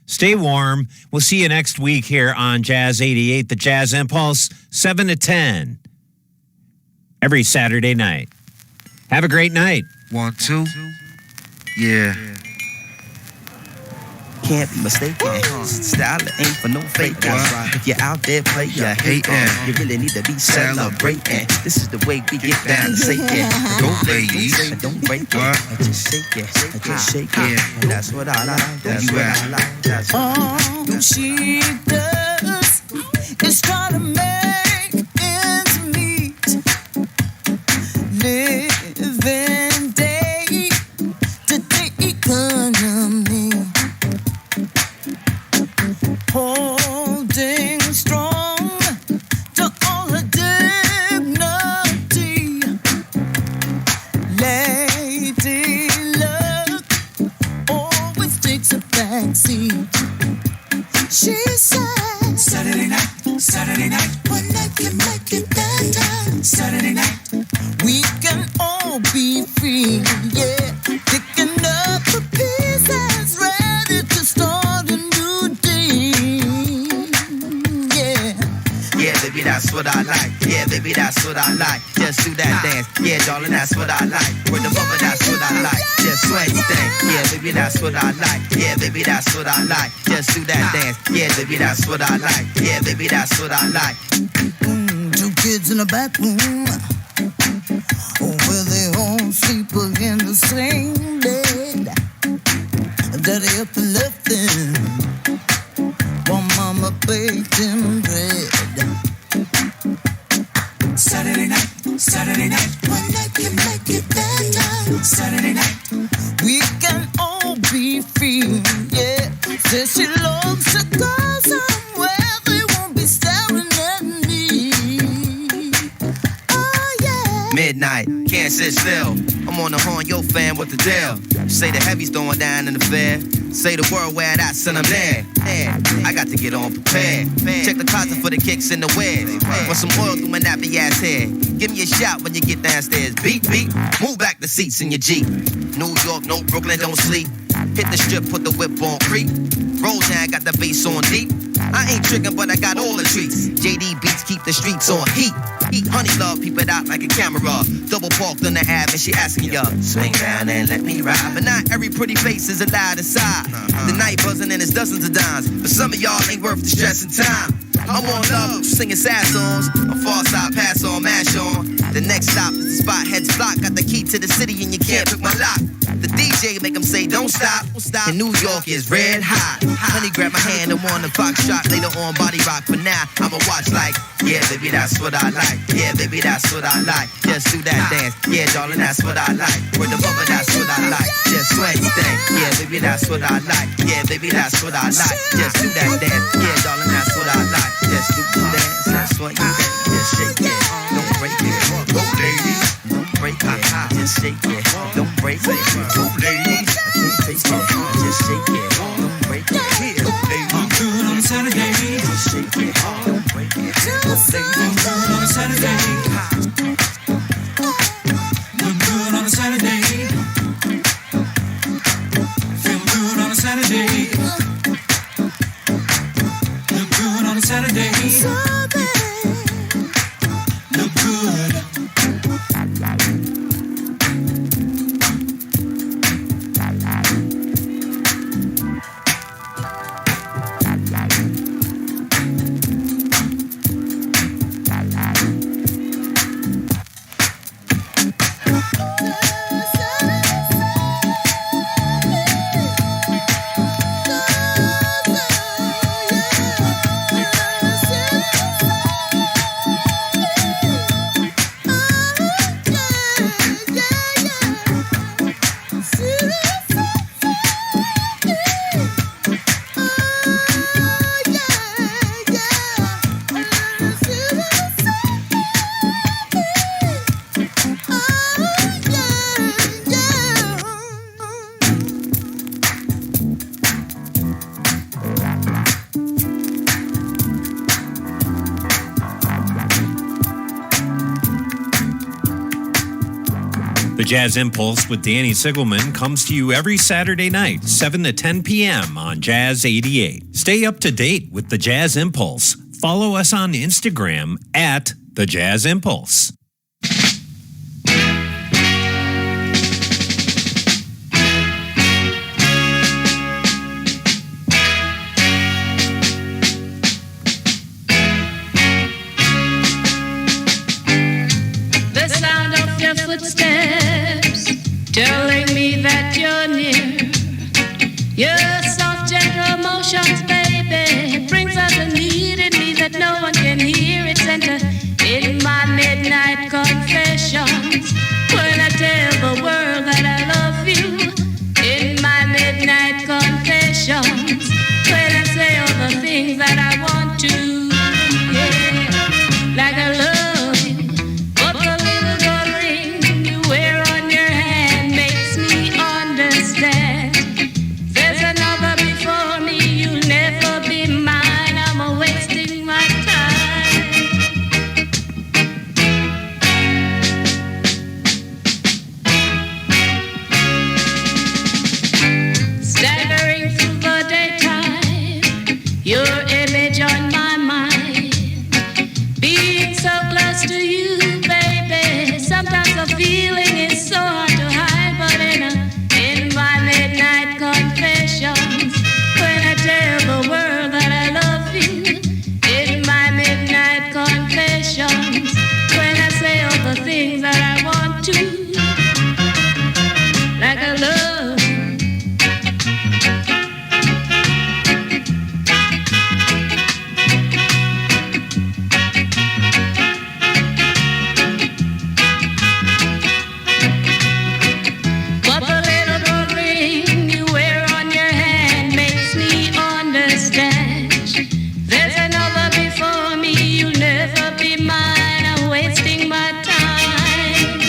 Stay warm. We'll see you next week here on Jazz 88, the Jazz Impulse, 7 to 10. Every Saturday night. Have a great night. 1, 2. Yeah. Can't be mistaken. Style ain't for no fake. If you're out there playing, you you really need to be celebrating. This is the way we get down to say it. Don't ladies. Don't break it. I just shake it. I just shake it. That's what I like. That's what I like. That's what I like. All she does is try to make ends meet. Living day to day economy. Holding strong to all her dignity. Lady luck always takes a backseat. She said, Saturday night, one night can make it better. Saturday night, we can all be free, yeah. Picking up the pieces, ready to start a new day, yeah. Yeah, baby, that's what I like. Yeah, baby, that's what I like. Just do that dance. Yeah, darling, that's what I like. Word of mother, that's what I like. Just sway thing. Yeah, baby, that's what I like. Yeah, baby, that's what I like. Just do that dance. Yeah, baby, that's what I like. Yeah, baby, that's what I like. 2 kids in a back room, where they all sleep in the same bed. Daddy up and left them, while mama baked him bread. Saturday night, one night can make it better. Saturday night, we can all be free, yeah. Says she loves to go somewhere they won't be staring at me. Oh yeah. Midnight, can't sit still. I'm on the horn, yo fan, what the deal? Say the heavy's throwing down in the fair. Say the word where I send them there. I got to get on prepared. Check the closet for the kicks and the wears. Want some oil through my nappy ass hair. Give me a shot when you get downstairs. Beat, beat, move back the seats in your Jeep. New York, no Brooklyn, don't sleep. Hit the strip, put the whip on creep. Roll down, got the bass on deep. I ain't tricking, but I got all the treats. JD beats keep the streets on heat. Honey love, peep it out like a camera. Double parked on the Ave and she asking ya, swing down and let me ride. But not every pretty face is allowed inside. The night buzzing and it's dozens of dimes. But some of y'all ain't worth the stress and time. I'm on love, singing sad songs. I'm far side, pass on, mash on. The next stop is the spot, heads block. Got the key to the city and you can't pick my lock. The DJ make them say don't stop. And New York is red hot. Honey grab my hand and want a box shot. Later on body rock, but now I'ma watch like, yeah baby that's what I like. Yeah baby that's what I like. Just do that dance. Yeah darling that's what I like. Word the mother that's what I like. Just sway thing. Yeah baby that's what I like. Yeah baby that's what I like. Just do that dance. Yeah darling that's what I like. Just do the dance. That's what you think. Just shake it. Don't break it. Go ladies. Don't break it. Just shake it. Don't break it. Go ladies. I can't take it. Just shake it. Don't break it. Go ladies. I'm good on a Saturday. Just shake it. Don't break it. Go ladies. I'm good on a Saturday. Look good on a Saturday. Feel good on a Saturday. Look good on a Saturday. Look good. The Jazz Impulse with Danny Sigelman comes to you every Saturday night, 7 to 10 p.m. on Jazz 88. Stay up to date with The Jazz Impulse. Follow us on Instagram at The Jazz Impulse. The sound of your footsteps telling me that you're near. Your soft, gentle motions, baby, brings out the need in me that no one can hear. It's enter in my midnight confessions when I tell the world that I love you. In my midnight confessions when I say all the things that I want to. Yeah, like I love you. But the little gold ring you wear on your hand makes me understand. There's another before me, you'll never be mine. I'm wasting my time. Staggering through the daytime, your image on my mind. Being so close to you, baby, sometimes the feeling is so hard to hide. But in my midnight confessions, when I tell the world that I love you, in my midnight confessions, when I say all the things that I want to, like I love you. But the little gold ring you wear on your hand makes me understand. There's another before me, you'll never be mine. I'm wasting my time.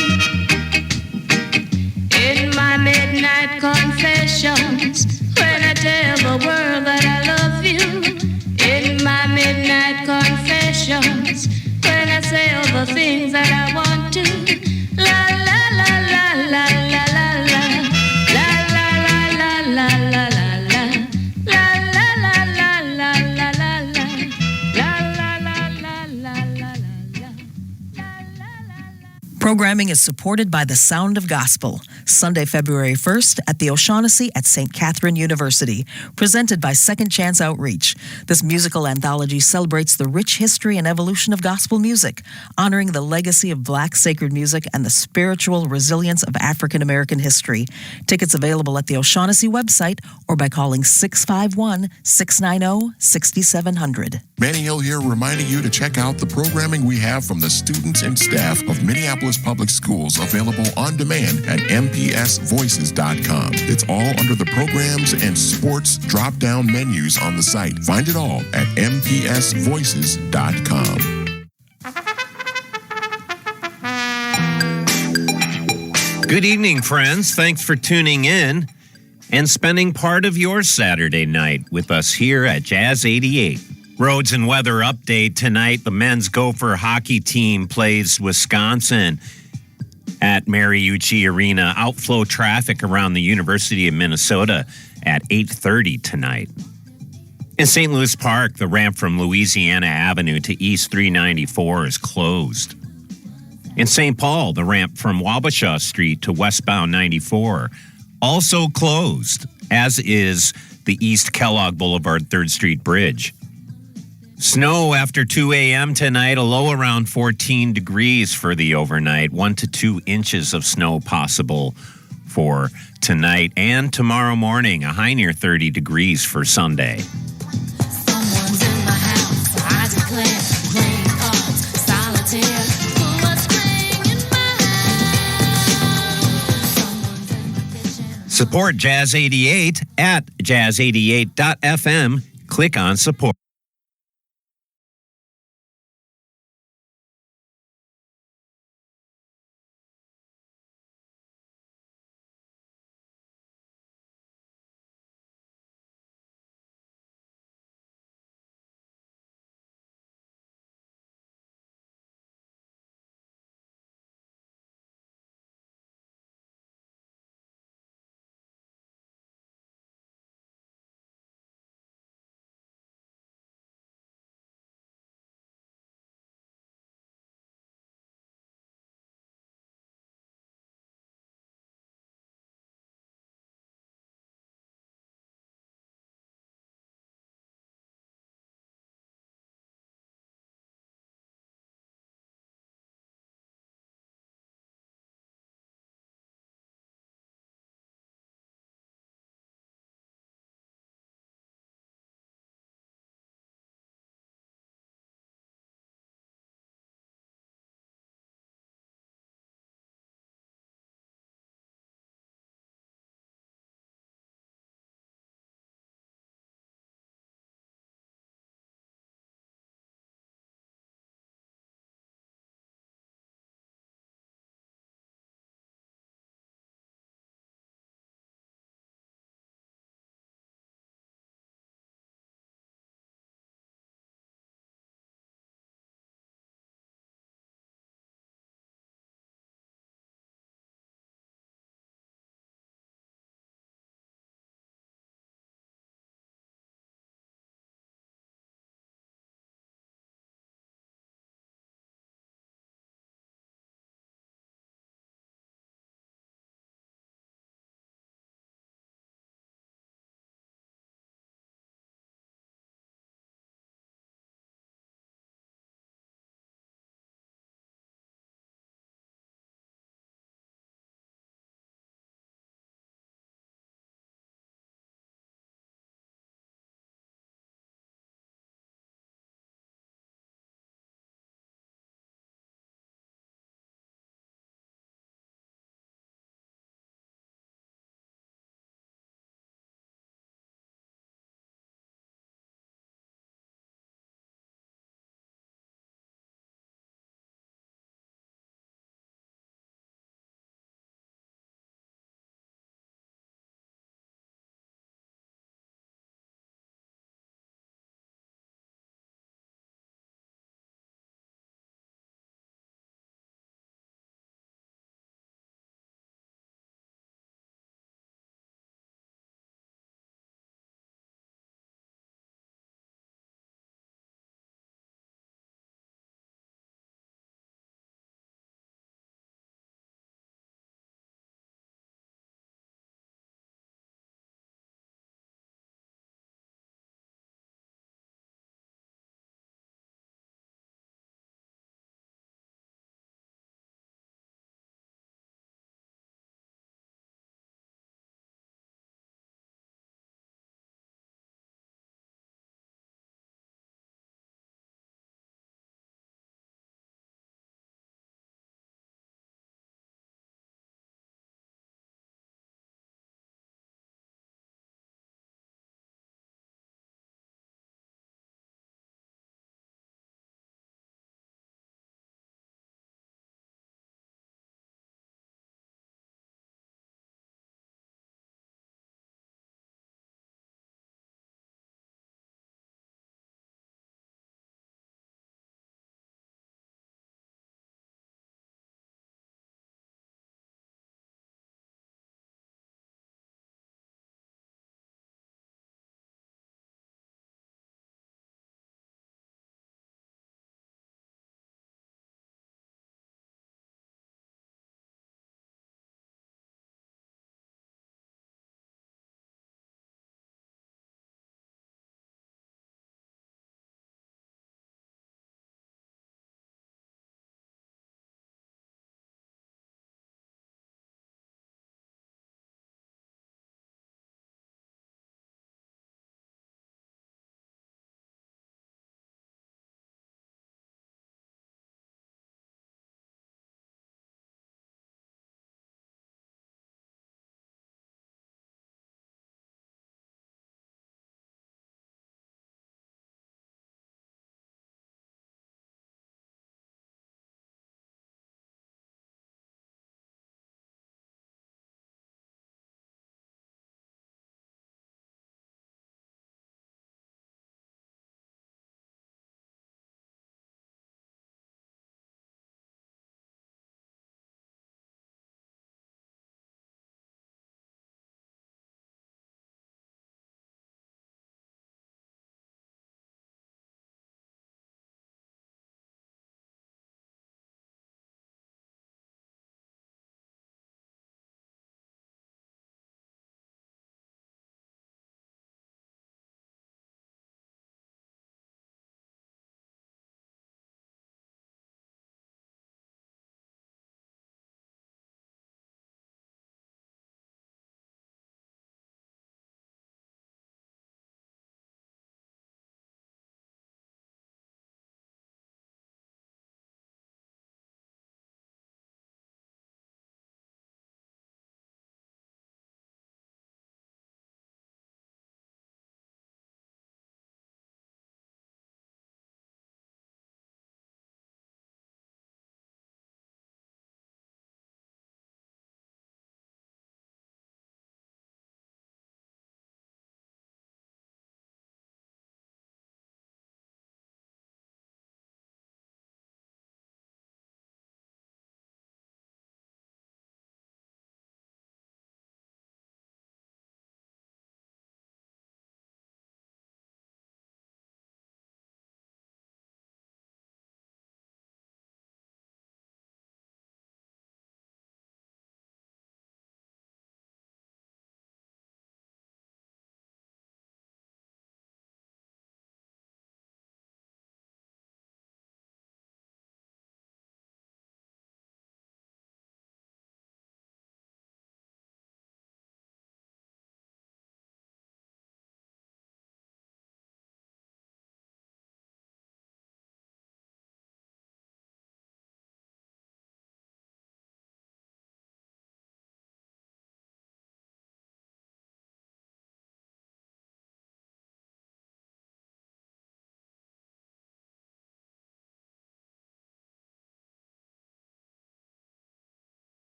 In my midnight confessions, when I tell the world that I love you. In my midnight confessions, when I say all the things that I want to. La la la la la la la la. La la la la la la la la. La la la la la la la la. La la la la la la la. Programming is supported by The Sound of Gospel, Sunday, February 1st at the O'Shaughnessy at St. Catherine University, presented by Second Chance Outreach. This musical anthology celebrates the rich history and evolution of gospel music, honoring the legacy of Black sacred music and the spiritual resilience of African American history. Tickets available at the O'Shaughnessy website or by calling 651-690-6700. Manny Hill here, reminding you to check out the programming we have from the students and staff of Minneapolis Public Schools, available on demand at mpsvoices.com. It's all under the programs and sports drop-down menus on the site. Find it all at mpsvoices.com. Good evening, friends. Thanks for tuning in and spending part of your Saturday night with us here at Jazz 88. Roads and weather update tonight. The men's Gopher hockey team plays Wisconsin at Mariucci Arena. Outflow traffic around the University of Minnesota at 8:30 tonight. In St. Louis Park, the ramp from Louisiana Avenue to East 394 is closed. In St. Paul, the ramp from Wabasha Street to westbound 94 also closed, as is the East Kellogg Boulevard 3rd Street Bridge. Snow after 2 a.m. tonight, a low around 14 degrees for the overnight. 1 to 2 inches of snow possible for tonight and tomorrow morning. A high near 30 degrees for Sunday. Someone's in my house, I declare. Playing cards, solitaire. Who was playing in my house? Someone's in the kitchen. Support Jazz 88 at jazz88.fm. Click on support.